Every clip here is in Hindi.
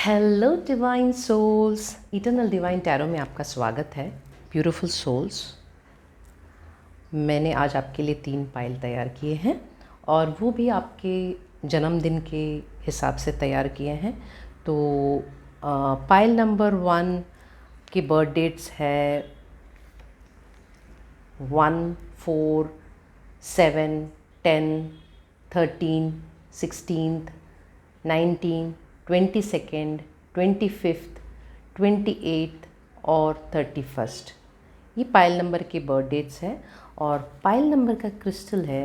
Hello divine souls, eternal divine tarot में आपका स्वागत है। ब्यूटीफुल सोल्स, मैंने आज आपके लिए 3 पाइल तैयार किए हैं और वो भी आपके जन्मदिन के हिसाब से तैयार किए हैं। तो पाइल नंबर 1 की बर्थ डेट्स है 1, 4, 7, 10, 13, 16, 19, 22nd, 25th, 28th और 31st। ये पाइल नंबर के बर्थ डेट्स हैं और पाइल नंबर का क्रिस्टल है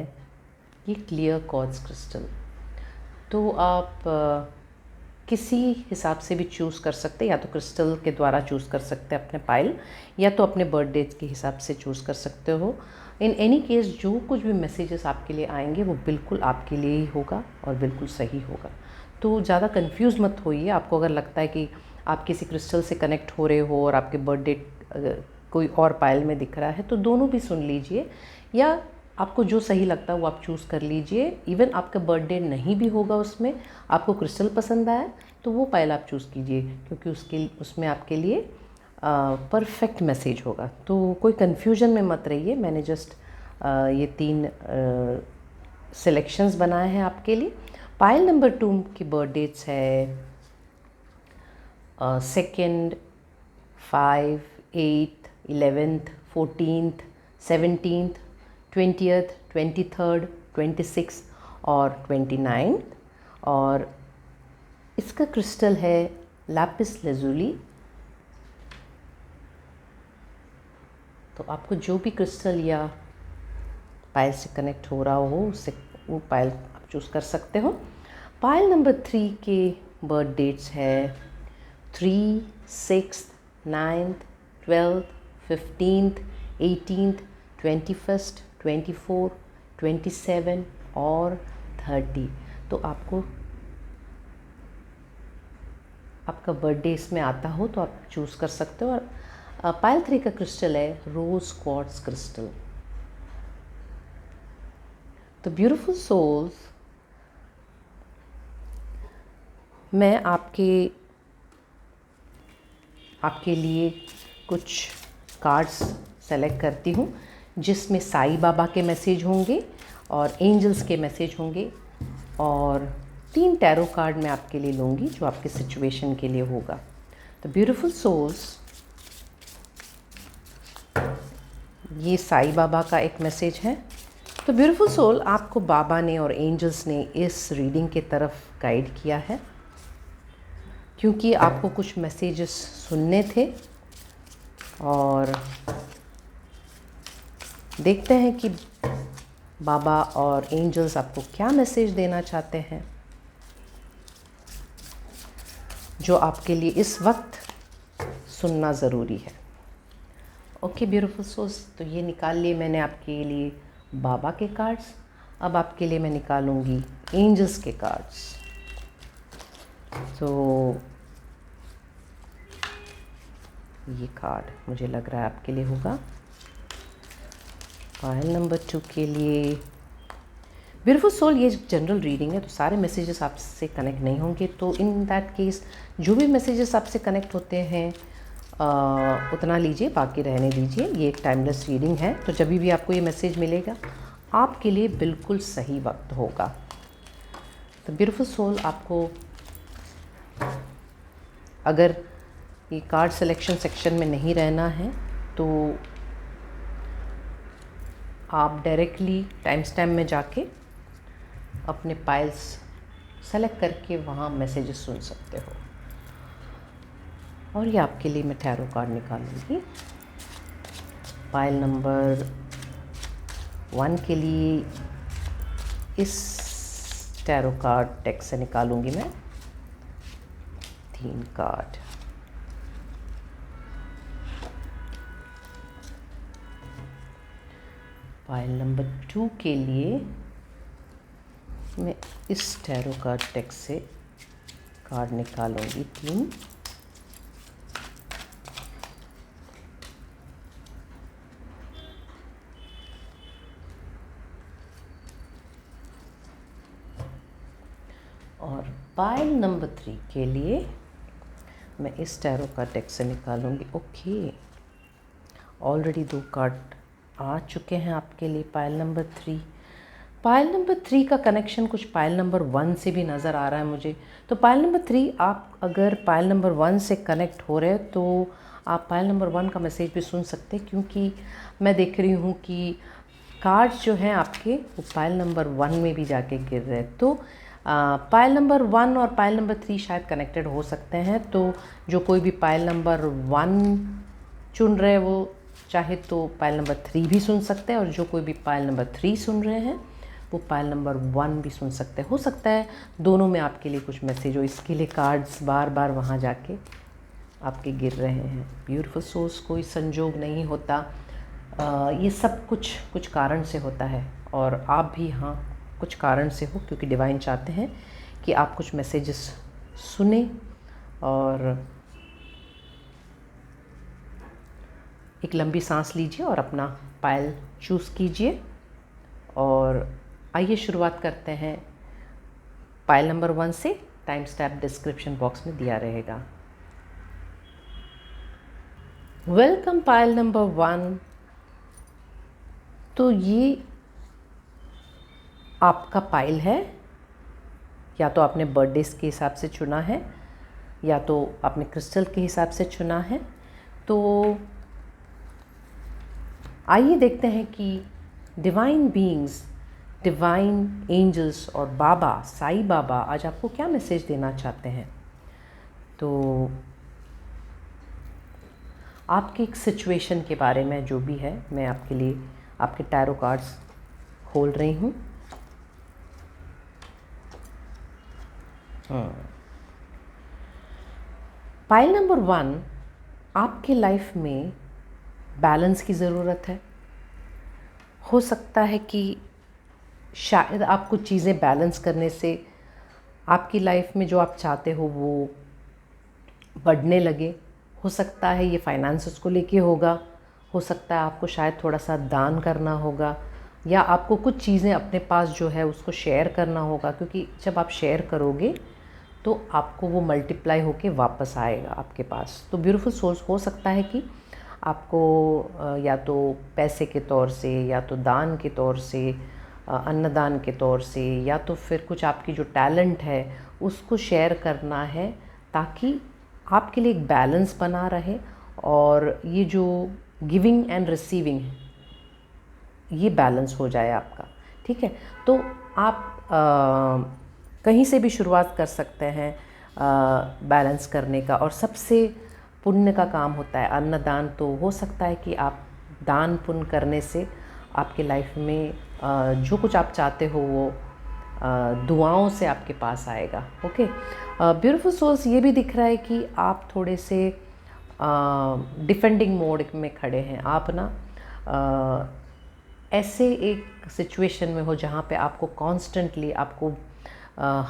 ये क्लियर क्वार्ट्ज क्रिस्टल। तो आप किसी हिसाब से भी चूज़ कर सकते हैं, या तो क्रिस्टल के द्वारा चूज़ कर सकते हैं अपने पाइल, या तो अपने बर्थ डेट के हिसाब से चूज़ कर सकते हो। इन एनी केस जो कुछ भी मैसेजेस आपके लिए आएंगे वो बिल्कुल आपके लिए ही होगा और बिल्कुल सही होगा। तो ज़्यादा कंफ्यूज मत होइए। आपको अगर लगता है कि आप किसी क्रिस्टल से कनेक्ट हो रहे हो और आपके बर्थ डेट कोई और पाइल में दिख रहा है तो दोनों भी सुन लीजिए, या आपको जो सही लगता है वो आप चूज़ कर लीजिए। इवन आपका बर्थडे नहीं भी होगा, उसमें आपको क्रिस्टल पसंद आया तो वो पाइल आप चूज़ कीजिए, क्योंकि उसमें आपके लिए परफेक्ट मैसेज होगा। तो कोई कन्फ्यूजन में मत रहिए। मैंने जस्ट ये 3 सिलेक्शंस बनाए हैं आपके लिए। पाइल नंबर 2 की बर्थ डेट्स है 2nd, 5, 8, 11th, 14th, 17th, 20th, 23rd, 26th और 29th। और इसका क्रिस्टल है लैपिस lazuli। तो आपको जो भी क्रिस्टल या पाइल से कनेक्ट हो रहा हो उससे वो पाइल आप चूज़ कर सकते हो। पाइल नंबर 3 के बर्थ डेट्स है 3, 6, 9th, 12th, 15th, 18th, 21st, 24, 27 और 30। तो आपको आपका बर्थडे इसमें आता हो तो आप चूज़ कर सकते हो। और पाइल 3 का क्रिस्टल है रोज़ क्वार्ट्ज क्रिस्टल। तो ब्यूटीफुल सोल्स, मैं आपके लिए कुछ कार्ड्स सेलेक्ट करती हूँ जिसमें साईं बाबा के मैसेज होंगे और एंजल्स के मैसेज होंगे, और 3 टैरो कार्ड मैं आपके लिए लूँगी जो आपके सिचुएशन के लिए होगा। तो ब्यूटीफुल सोल्स, ये साईं बाबा का एक मैसेज है। तो ब्यूटीफुल सोल, आपको बाबा ने और एंजल्स ने इस रीडिंग के तरफ गाइड किया है क्योंकि आपको कुछ मैसेजेस सुनने थे, और देखते हैं कि बाबा और एंजल्स आपको क्या मैसेज देना चाहते हैं जो आपके लिए इस वक्त सुनना ज़रूरी है। ओके ब्यूटीफुल सोल्स, तो ये निकाल लिए मैंने आपके लिए बाबा के कार्ड्स। अब आपके लिए मैं निकालूंगी एंजल्स के कार्ड्स। तो ये कार्ड मुझे लग रहा है आपके लिए होगा। पाइल नंबर 2 के लिए ब्यूटीफुल सोल, ये जनरल रीडिंग है तो सारे मैसेजेस आपसे कनेक्ट नहीं होंगे। तो इन दैट केस जो भी मैसेजेस आपसे कनेक्ट होते हैं उतना लीजिए, बाकी रहने दीजिए। ये एक टाइमलेस रीडिंग है, तो जब भी आपको ये मैसेज मिलेगा आपके लिए बिल्कुल सही वक्त होगा। तो ब्यूटीफुल सोल, आपको अगर ये कार्ड सिलेक्शन सेक्शन में नहीं रहना है तो आप डायरेक्टली टाइम स्टैम्प में जाके अपने पाइल्स सेलेक्ट करके वहाँ मैसेजेस सुन सकते हो। और ये आपके लिए मैं टैरो कार्ड निकालूंगी। पाइल नंबर 1 के लिए इस टैरो कार्ड डेक से निकालूंगी मैं 3 कार्ड। पाइल नंबर 2 के लिए मैं इस टैरो कार्ड डेक से कार्ड निकालूंगी 3। और पाइल नंबर 3 के लिए मैं इस टैरो का डेक से निकालूंगी। ओके, ऑलरेडी 2 कार्ड आ चुके हैं आपके लिए। पाइल नंबर 3, पाइल नंबर 3 का कनेक्शन कुछ पाइल नंबर 1 से भी नज़र आ रहा है मुझे। तो पाइल नंबर 3, आप अगर पाइल नंबर 1 से कनेक्ट हो रहे हैं तो आप पाइल नंबर 1 का मैसेज भी सुन सकते हैं, क्योंकि मैं देख रही हूँ कि कार्ड्स जो हैं आपके वो पाइल नंबर 1 में भी जाके गिर रहे हैं। तो पाइल नंबर 1 और पाइल नंबर 3 शायद कनेक्टेड हो सकते हैं। तो जो कोई भी पाइल नंबर 1 चुन रहे हैं वो चाहे तो पाइल नंबर 3 भी सुन सकते हैं, और जो कोई भी पाइल नंबर 3 सुन रहे हैं वो पाइल नंबर 1 भी सुन सकते हैं। हो सकता है दोनों में आपके लिए कुछ मैसेज हो, इसके लिए कार्ड्स बार बार वहाँ जाके आपके गिर रहे हैं। ब्यूटीफुल सोल्स, कोई संजोग नहीं होता, ये सब कुछ कारण से होता है, और आप भी हाँ कुछ कारण से हो, क्योंकि डिवाइन चाहते हैं कि आप कुछ मैसेजेस सुने। और एक लंबी सांस लीजिए और अपना पाइल चूज़ कीजिए, और आइए शुरुआत करते हैं पाइल नंबर 1 से। टाइम स्टैम्प डिस्क्रिप्शन बॉक्स में दिया रहेगा। Welcome pile number 1। तो ये आपका पाइल है, या तो आपने बर्थडेज के हिसाब से चुना है या तो आपने क्रिस्टल के हिसाब से चुना है। तो आइए देखते हैं कि डिवाइन बीइंग्स, डिवाइन एंजल्स और बाबा साईं बाबा आज आपको क्या मैसेज देना चाहते हैं। तो आपके एक सिचुएशन के बारे में जो भी है, मैं आपके लिए आपके टैरो कार्ड्स खोल रही हूँ। पाइल नंबर 1, आपके लाइफ में बैलेंस की ज़रूरत है। हो सकता है कि शायद आप कुछ चीज़ें बैलेंस करने से आपकी लाइफ में जो आप चाहते हो वो बढ़ने लगे। हो सकता है ये फाइनेंसेस को लेके होगा, हो सकता है आपको शायद थोड़ा सा दान करना होगा, या आपको कुछ चीज़ें अपने पास जो है उसको शेयर करना होगा, क्योंकि जब आप शेयर करोगे तो आपको वो मल्टीप्लाई होके वापस आएगा आपके पास। तो ब्यूटीफुल सोल्स, हो सकता है कि आपको या तो पैसे के तौर से, या तो दान के तौर से, अन्नदान के तौर से, या तो फिर कुछ आपकी जो टैलेंट है उसको शेयर करना है, ताकि आपके लिए एक बैलेंस बना रहे, और ये जो गिविंग एंड रिसीविंग है ये बैलेंस हो जाए आपका। ठीक है, तो आप कहीं से भी शुरुआत कर सकते हैं बैलेंस करने का, और सबसे पुण्य का काम होता है अन्नदान। तो हो सकता है कि आप दान पुण्य करने से आपके लाइफ में जो कुछ आप चाहते हो वो दुआओं से आपके पास आएगा। ओके, ब्यूटीफुल सोल्स, ये भी दिख रहा है कि आप थोड़े से डिफेंडिंग मोड में खड़े हैं। आप ना ऐसे एक सिचुएशन में हो जहाँ पे आपको कॉन्स्टेंटली आपको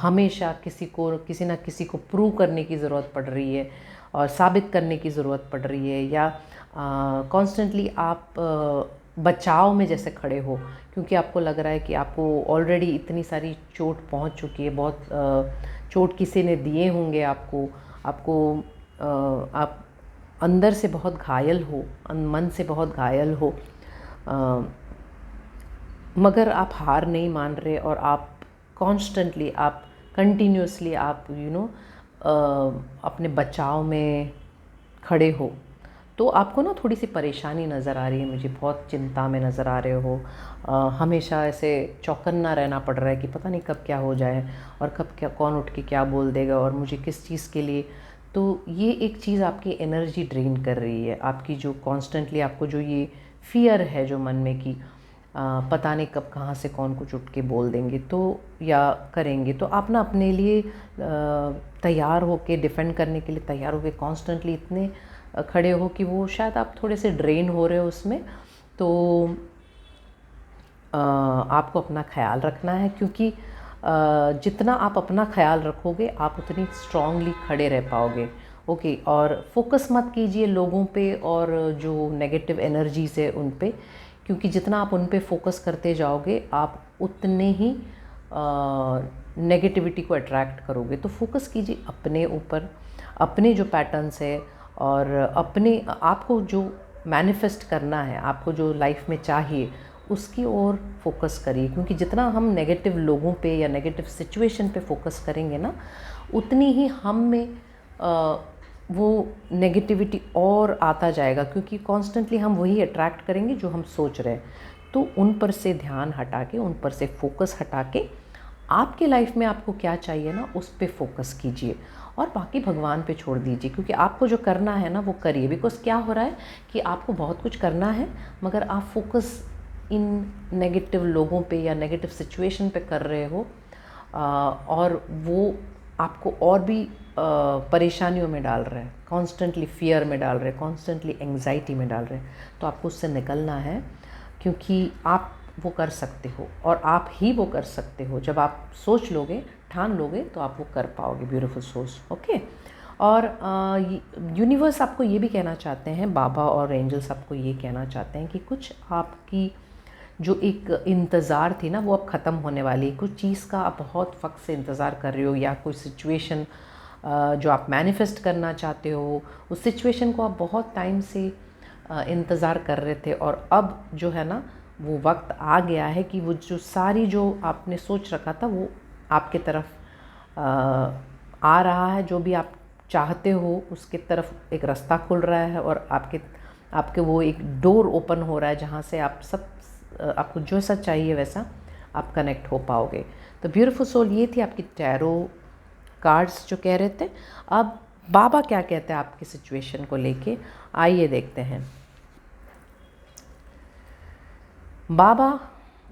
हमेशा किसी ना किसी को प्रूव करने की ज़रूरत पड़ रही है, और साबित करने की ज़रूरत पड़ रही है, या कॉन्स्टेंटली आप बचाव में जैसे खड़े हो, क्योंकि आपको लग रहा है कि आपको ऑलरेडी इतनी सारी चोट पहुंच चुकी है, बहुत चोट किसी ने दिए होंगे आपको आप अंदर से बहुत घायल हो, मन से बहुत घायल हो, मगर आप हार नहीं मान रहे, और आप कॉन्स्टेंटली, आप कंटिन्यूसली आप अपने बचाव में खड़े हो। तो आपको ना थोड़ी सी परेशानी नज़र आ रही है मुझे, बहुत चिंता में नज़र आ रहे हो, हमेशा ऐसे चौकन्ना रहना पड़ रहा है कि पता नहीं कब क्या हो जाए, और कब क्या कौन उठ के क्या बोल देगा, और मुझे किस चीज़ के लिए। तो ये एक चीज़ आपकी एनर्जी ड्रेन कर रही है, आपकी जो कॉन्स्टेंटली आपको जो ये फियर है जो मन में कि पता नहीं कब कहाँ से कौन कुछ उठ के बोल देंगे तो या करेंगे। तो आप ना अपने लिए तैयार होके, डिफेंड करने के लिए तैयार होके कॉन्स्टेंटली इतने खड़े हो कि वो शायद आप थोड़े से ड्रेन हो रहे हो उसमें। तो आपको अपना ख्याल रखना है, क्योंकि जितना आप अपना ख्याल रखोगे आप उतनी स्ट्रांगली खड़े रह पाओगे। ओके, और फोकस मत कीजिए लोगों पे और जो नेगेटिव एनर्जीज़ है उन पे, क्योंकि जितना आप उन पे फोकस करते जाओगे आप उतने ही नेगेटिविटी को अट्रैक्ट करोगे। तो फोकस कीजिए अपने ऊपर, अपने जो पैटर्न्स है और अपने आपको जो मैनिफेस्ट करना है, आपको जो लाइफ में चाहिए, उसकी ओर फोकस करिए। क्योंकि जितना हम नेगेटिव लोगों पे या नेगेटिव सिचुएशन पे फोकस करेंगे ना, उतनी ही हम में वो नेगेटिविटी और आता जाएगा, क्योंकि कॉन्स्टेंटली हम वही अट्रैक्ट करेंगे जो हम सोच रहे हैं। तो उन पर से ध्यान हटा के, उन पर से फोकस हटा के, आपके लाइफ में आपको क्या चाहिए ना, उस पे फोकस कीजिए और बाकी भगवान पे छोड़ दीजिए। क्योंकि आपको जो करना है ना वो करिए। बिकॉज क्या हो रहा है कि आपको बहुत कुछ करना है, मगर आप फोकस इन नेगेटिव लोगों पे या नेगेटिव सिचुएशन पे कर रहे हो, और वो आपको और भी परेशानियों में डाल रहे हैं, कॉन्स्टेंटली फियर में डाल रहे हैं, कॉन्स्टेंटली एंग्जाइटी में डाल रहे हैं। तो आपको उससे निकलना है, क्योंकि आप वो कर सकते हो और आप ही वो कर सकते हो। जब आप सोच लोगे, ठान लोगे, तो आप वो कर पाओगे। Beautiful souls, okay. और यूनिवर्स आपको ये भी कहना चाहते हैं, बाबा और एंजल्स आपको ये कहना चाहते हैं कि कुछ आपकी जो एक इंतज़ार थी ना, वो अब ख़त्म होने वाली है। कुछ चीज़ का आप बहुत वक्त से इंतज़ार कर रहे हो, या कोई सिचुएशन जो आप मैनिफेस्ट करना चाहते हो, उस सिचुएशन को आप बहुत टाइम से इंतज़ार कर रहे थे, और अब जो है ना वो वक्त आ गया है कि वो जो सारी जो आपने सोच रखा था वो आपके तरफ आ रहा है। जो भी आप चाहते हो उसके तरफ एक रास्ता खुल रहा है, और आपके वो एक डोर ओपन हो रहा है, जहाँ से आप सब आपको जो सा चाहिए वैसा आप कनेक्ट हो पाओगे। तो ब्यूटीफुल सोल, ये थी आपकी टैरो कार्ड्स जो कह रहे थे। अब बाबा क्या कहते हैं आपकी सिचुएशन को लेके, आइए देखते हैं। बाबा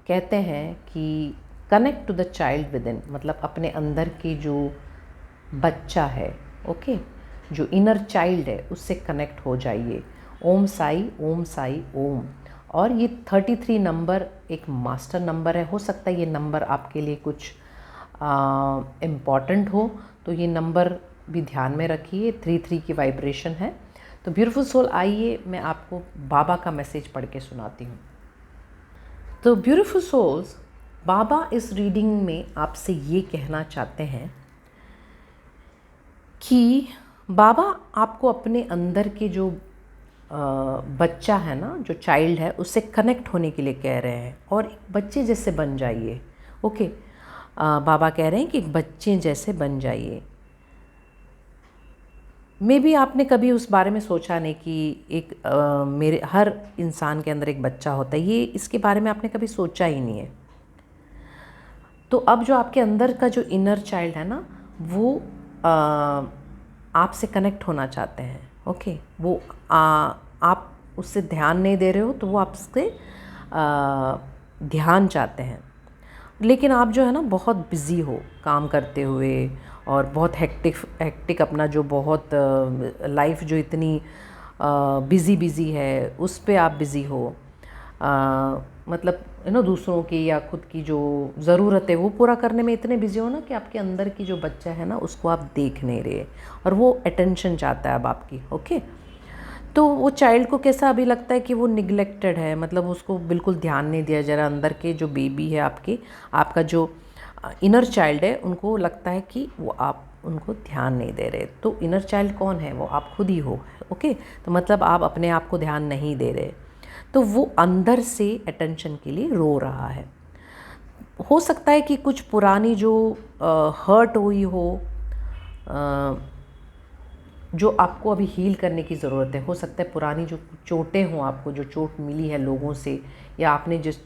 कहते हैं कि connect to the child within, मतलब अपने अंदर की जो बच्चा है, ओके, जो इनर चाइल्ड है, उससे कनेक्ट हो जाइए। ओम साई ओम साई ओम। और ये 33 नंबर एक मास्टर नंबर है। हो सकता है ये नंबर आपके लिए कुछ इम्पॉर्टेंट हो, तो ये नंबर भी ध्यान में रखिए। 33 की वाइब्रेशन है। तो ब्यूटीफुल सोल, आइए मैं आपको बाबा का मैसेज पढ़ के सुनाती हूँ। तो ब्यूटीफुल सोल्स, बाबा इस रीडिंग में आपसे ये कहना चाहते हैं कि बाबा आपको अपने अंदर के जो बच्चा है ना, जो चाइल्ड है, उससे कनेक्ट होने के लिए कह रहे हैं, और एक बच्चे जैसे बन जाइए। ओके, बाबा कह रहे हैं कि एक बच्चे जैसे बन जाइए। मे बी आपने कभी उस बारे में सोचा नहीं कि एक मेरे हर इंसान के अंदर एक बच्चा होता है, ये इसके बारे में आपने कभी सोचा ही नहीं है। तो अब जो आपके अंदर का जो इनर चाइल्ड है ना, वो आपसे कनेक्ट होना चाहते हैं। ओके, वो आप उससे ध्यान नहीं दे रहे हो, तो वो आपसे ध्यान चाहते हैं। लेकिन आप जो है ना बहुत बिज़ी हो काम करते हुए, और बहुत हेक्टिक अपना जो बहुत लाइफ जो इतनी बिज़ी है, उस पे आप बिज़ी हो। मतलब दूसरों की या खुद की जो ज़रूरत है वो पूरा करने में इतने बिज़ी हो ना, कि आपके अंदर की जो बच्चा है ना, उसको आप देख नहीं रहे, और वो अटेंशन चाहता है अब आपकी। ओके, तो वो चाइल्ड को कैसा अभी लगता है कि वो निगलेक्टेड है, मतलब उसको बिल्कुल ध्यान नहीं दिया जा रहा। अंदर के जो बेबी है आपका जो इनर चाइल्ड है, उनको लगता है कि वो आप उनको ध्यान नहीं दे रहे। तो इनर चाइल्ड कौन है? वो आप खुद ही हो। ओके, तो मतलब आप अपने आप को ध्यान नहीं दे रहे, तो वो अंदर से अटेंशन के लिए रो रहा है। हो सकता है कि कुछ पुरानी जो हर्ट हुई हो, जो आपको अभी हील करने की ज़रूरत है। हो सकता है पुरानी जो चोटें हों, आपको जो चोट मिली है लोगों से, या आपने जिस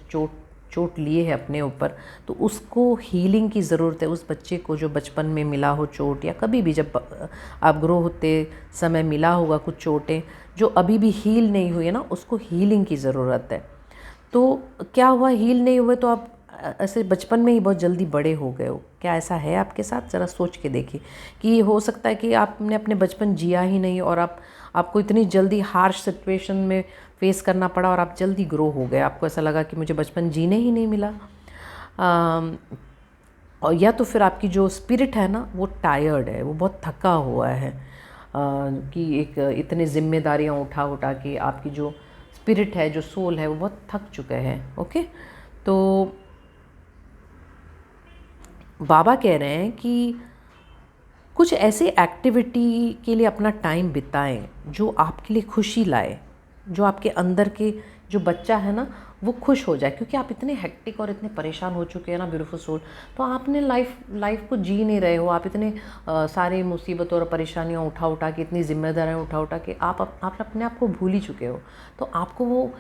चोट लिए है अपने ऊपर, तो उसको हीलिंग की ज़रूरत है। उस बच्चे को जो बचपन में मिला हो चोट, या कभी भी जब आप ग्रो होते समय मिला होगा कुछ चोटें जो अभी भी हील नहीं हुई है ना, उसको हीलिंग की ज़रूरत है। तो क्या हुआ, हील नहीं हुए तो आप ऐसे बचपन में ही बहुत जल्दी बड़े हो गए हो। क्या ऐसा है आपके साथ? ज़रा सोच के देखिए कि हो सकता है कि आपने अपने बचपन जिया ही नहीं, और आपको इतनी जल्दी हार्श सिचुएशन में फेस करना पड़ा, और आप जल्दी ग्रो हो गए। आपको ऐसा लगा कि मुझे बचपन जीने ही नहीं मिला। और या तो फिर आपकी जो स्पिरिट है ना, वो टायर्ड है, वो बहुत थका हुआ है, कि एक इतनी जिम्मेदारियां उठा के आपकी जो स्पिरिट है, जो सोल है, वो बहुत थक चुके हैं। ओके, तो बाबा कह रहे हैं कि कुछ ऐसे एक्टिविटी के लिए अपना टाइम बिताएं जो आपके लिए खुशी लाए, जो आपके अंदर के जो बच्चा है ना वो खुश हो जाए, क्योंकि आप इतने हेक्टिक और इतने परेशान हो चुके हैं ना ब्यूटीफुल सोल। तो आपने लाइफ को जी नहीं रहे हो, आप इतने सारे मुसीबतों और परेशानियां उठा उठा के, इतनी जिम्मेदारियां उठा उठा के आप अपने आप को भूल ही चुके हो। तो आपको वो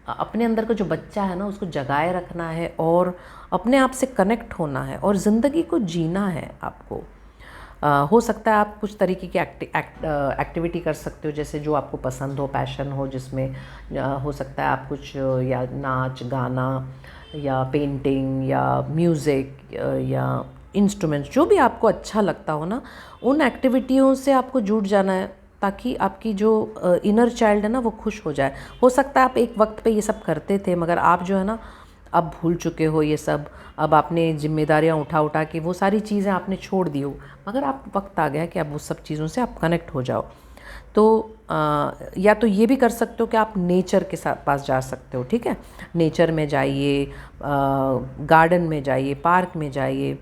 अपने अंदर का जो बच्चा है ना उसको जगाए रखना है और अपने आप से कनेक्ट होना है और ज़िंदगी को जीना है आपको। हो सकता है आप कुछ तरीके की एक्टिविटी कर सकते हो, जैसे जो आपको पसंद हो, पैशन हो जिसमें। हो सकता है आप कुछ या नाच गाना या पेंटिंग या म्यूज़िक या इंस्ट्रूमेंट्स, जो भी आपको अच्छा लगता हो ना, उन एक्टिविटियों से आपको जुड़ जाना है ताकि आपकी जो इनर चाइल्ड है ना वो खुश हो जाए। हो सकता है आप एक वक्त पे ये सब करते थे, मगर आप जो है ना अब भूल चुके हो ये सब। अब आपने जिम्मेदारियां उठा उठा के वो सारी चीज़ें आपने छोड़ दी हो, मगर आप वक्त आ गया कि अब वो सब चीज़ों से आप कनेक्ट हो जाओ। तो या तो ये भी कर सकते हो कि आप नेचर के साथ पास जा सकते हो, ठीक है। नेचर में जाइए, गार्डन में जाइए, पार्क में जाइए।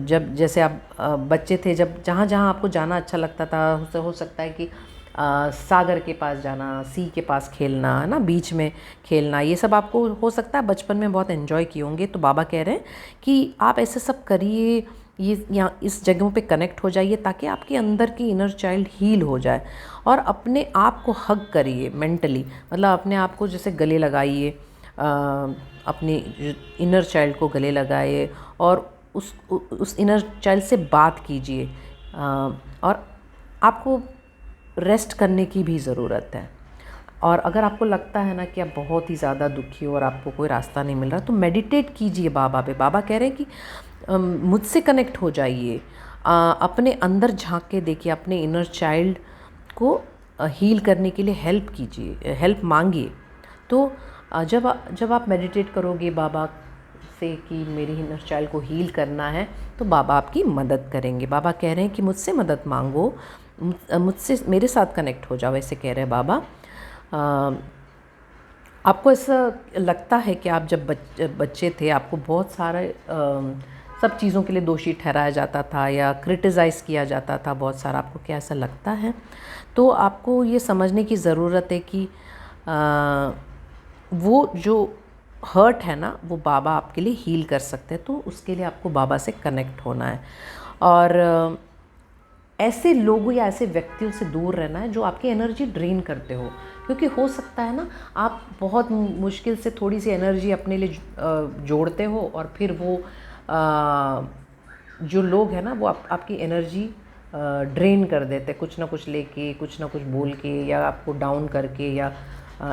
जब जैसे आप बच्चे थे, जब जहाँ जहाँ आपको जाना अच्छा लगता था, हो सकता है कि सागर के पास जाना, सी के पास खेलना, है ना, बीच में खेलना, ये सब आपको हो सकता है बचपन में बहुत एंजॉय किए होंगे। तो बाबा कह रहे हैं कि आप ऐसे सब करिए, ये यहाँ इस जगहों पे कनेक्ट हो जाइए ताकि आपके अंदर की इनर चाइल्ड हील हो जाए। और अपने आप को हग करिए मेंटली, मतलब अपने आप को जैसे गले लगाइए, अपनी इनर चाइल्ड को गले लगाइए और उस इनर चाइल्ड से बात कीजिए। और आपको रेस्ट करने की भी ज़रूरत है। और अगर आपको लगता है ना कि आप बहुत ही ज़्यादा दुखी हो और आपको कोई रास्ता नहीं मिल रहा, तो मेडिटेट कीजिए बाबा पे। बाबा कह रहे हैं कि मुझसे कनेक्ट हो जाइए, अपने अंदर झांक के देखिए, अपने इनर चाइल्ड को हील करने के लिए हेल्प कीजिए, हेल्प मांगिए। तो जब आप मेडिटेट करोगे बाबा से कि मेरी इनर चाइल्ड को हील करना है, तो बाबा आपकी मदद करेंगे। बाबा कह रहे हैं कि मुझसे मदद मांगो, मुझसे मेरे साथ कनेक्ट हो जाओ, ऐसे कह रहे हैं बाबा। आपको ऐसा लगता है कि आप जब बच्चे थे, आपको बहुत सारे सब चीज़ों के लिए दोषी ठहराया जाता था या क्रिटिसाइज़ किया जाता था बहुत सारा, आपको क्या ऐसा लगता है? तो आपको ये समझने की ज़रूरत है कि वो जो हर्ट है ना वो बाबा आपके लिए हील कर सकते हैं। तो उसके लिए आपको बाबा से कनेक्ट होना है और ऐसे लोगों या ऐसे व्यक्तियों से दूर रहना है जो आपकी एनर्जी ड्रेन करते हो। क्योंकि हो सकता है ना आप बहुत मुश्किल से थोड़ी सी एनर्जी अपने लिए जोड़ते हो और फिर वो जो लोग हैं ना वो आपकी एनर्जी ड्रेन कर देते, कुछ ना कुछ लेके, कुछ ना कुछ बोल के या आपको डाउन करके। या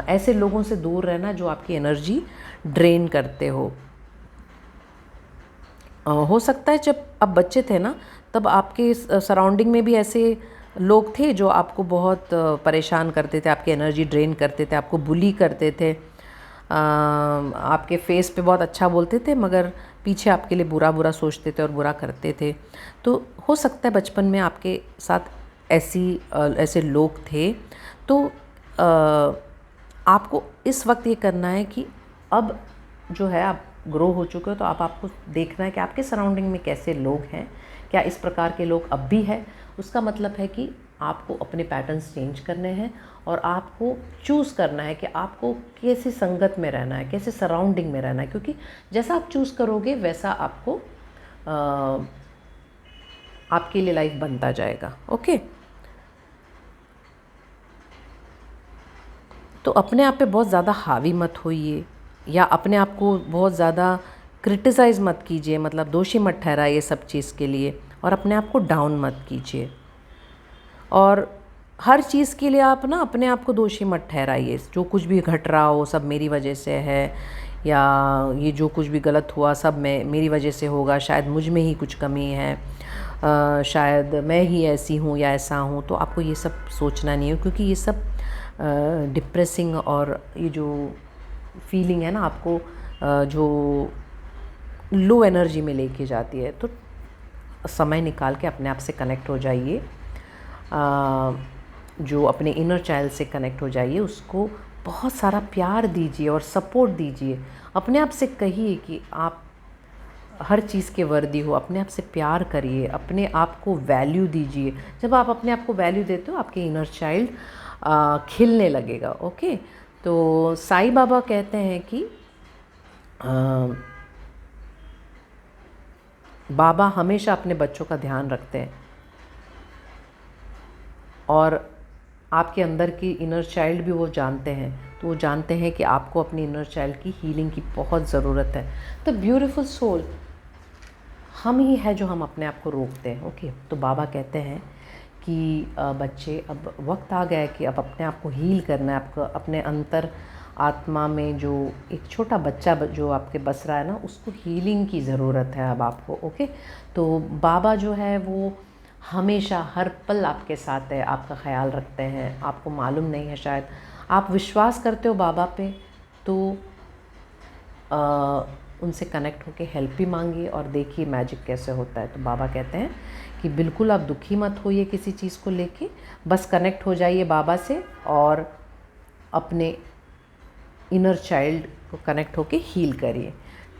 ऐसे लोगों से दूर रहना जो आपकी एनर्जी ड्रेन करते हो। हो सकता है जब आप बच्चे थे ना तब आपके सराउंडिंग में भी ऐसे लोग थे जो आपको बहुत परेशान करते थे, आपकी एनर्जी ड्रेन करते थे, आपको बुली करते थे, आपके फेस पे बहुत अच्छा बोलते थे मगर पीछे आपके लिए बुरा बुरा सोचते थे और बुरा करते थे। तो हो सकता है बचपन में आपके साथ ऐसे लोग थे। तो आपको इस वक्त ये करना है कि अब जो है आप ग्रो हो चुके हो, तो आपको देखना है कि आपके सराउंडिंग में कैसे लोग हैं, क्या इस प्रकार के लोग अब भी हैं। उसका मतलब है कि आपको अपने पैटर्न्स चेंज करने हैं और आपको चूज़ करना है कि आपको कैसी संगत में रहना है, कैसे सराउंडिंग में रहना है। क्योंकि जैसा आप चूज़ करोगे वैसा आपको आपके लिए लाइफ बनता जाएगा। ओके, तो अपने आप पे बहुत ज़्यादा हावी मत होइए या अपने आप को बहुत ज़्यादा क्रिटिसाइज़ मत कीजिए, मतलब दोषी मत ठहराइए सब चीज़ के लिए और अपने आप को डाउन मत कीजिए। और हर चीज़ के लिए आप ना अपने आप को दोषी मत ठहराइए। जो कुछ भी घट रहा हो सब मेरी वजह से है, या ये जो कुछ भी गलत हुआ सब मेरी वजह से होगा, शायद मुझ में ही कुछ कमी है, शायद मैं ही ऐसी हूँ या ऐसा हूँ। तो आपको ये सब सोचना नहीं है, क्योंकि ये सब डिप्रेसिंग और ये जो फीलिंग है ना आपको जो लो एनर्जी में लेके जाती है। तो समय निकाल के अपने आप से कनेक्ट हो जाइए, जो अपने इनर चाइल्ड से कनेक्ट हो जाइए, उसको बहुत सारा प्यार दीजिए और सपोर्ट दीजिए। अपने आप से कहिए कि आप हर चीज़ के वर्दी हो, अपने आप से प्यार करिए, अपने आप को वैल्यू दीजिए। जब आप अपने आप को वैल्यू देते हो, आपके इनर चाइल्ड खिलने लगेगा। ओके, तो साईं बाबा कहते हैं कि बाबा हमेशा अपने बच्चों का ध्यान रखते हैं और आपके अंदर की इनर चाइल्ड भी वो जानते हैं। तो वो जानते हैं कि आपको अपनी इनर चाइल्ड की हीलिंग की बहुत ज़रूरत है। तो ब्यूटीफुल सोल, हम ही है जो हम अपने आप को रोकते हैं। ओके, तो बाबा कहते हैं कि बच्चे, अब वक्त आ गया है कि अब अपने आप को हील करना है। आपको अपने अंतर आत्मा में जो एक छोटा बच्चा जो आपके बस रहा है ना, उसको हीलिंग की ज़रूरत है अब आपको। ओके, तो बाबा जो है वो हमेशा हर पल आपके साथ है, आपका ख्याल रखते हैं। आपको मालूम नहीं है, शायद आप विश्वास करते हो बाबा पे, तो उनसे कनेक्ट होके हेल्प भी मांगिए और देखिए मैजिक कैसे होता है। तो बाबा कहते हैं कि बिल्कुल आप दुखी मत होइए किसी चीज़ को लेके, बस कनेक्ट हो जाइए बाबा से और अपने इनर चाइल्ड को कनेक्ट होके हील करिए।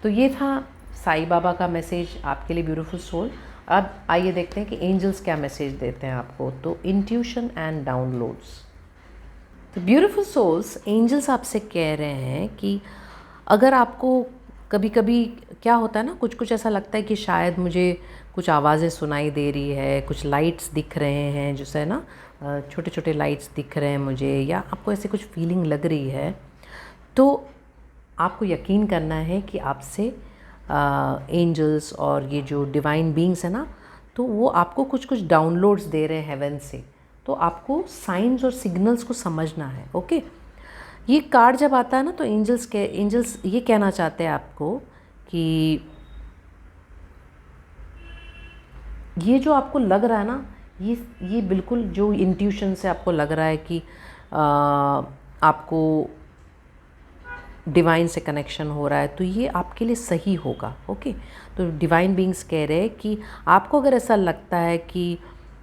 तो ये था साईं बाबा का मैसेज आपके लिए ब्यूटीफुल सोल। अब आइए देखते हैं कि एंजल्स क्या मैसेज देते हैं आपको। तो इंट्यूशन एंड डाउनलोड्स। तो ब्यूटीफुल सोल्स, एंजल्स आपसे कह रहे हैं कि अगर आपको कभी कभी क्या होता है ना, कुछ कुछ ऐसा लगता है कि शायद मुझे कुछ आवाज़ें सुनाई दे रही है, कुछ लाइट्स दिख रहे हैं, जैसे ना छोटे छोटे लाइट्स दिख रहे हैं मुझे, या आपको ऐसे कुछ फीलिंग लग रही है, तो आपको यकीन करना है कि आपसे एंजल्स और ये जो डिवाइन बीइंग्स है ना, तो वो आपको कुछ कुछ डाउनलोड्स दे रहे हैं हेवन से। तो आपको साइंस और सिग्नल्स को समझना है। ओके, ये कार्ड जब आता है ना, तो एंजल्स ये कहना चाहते हैं आपको कि ये जो आपको लग रहा है ना, ये बिल्कुल जो इंट्यूशन से आपको लग रहा है कि आपको डिवाइन से कनेक्शन हो रहा है, तो ये आपके लिए सही होगा। ओके, तो डिवाइन बीइंग्स कह रहे हैं कि आपको अगर ऐसा लगता है कि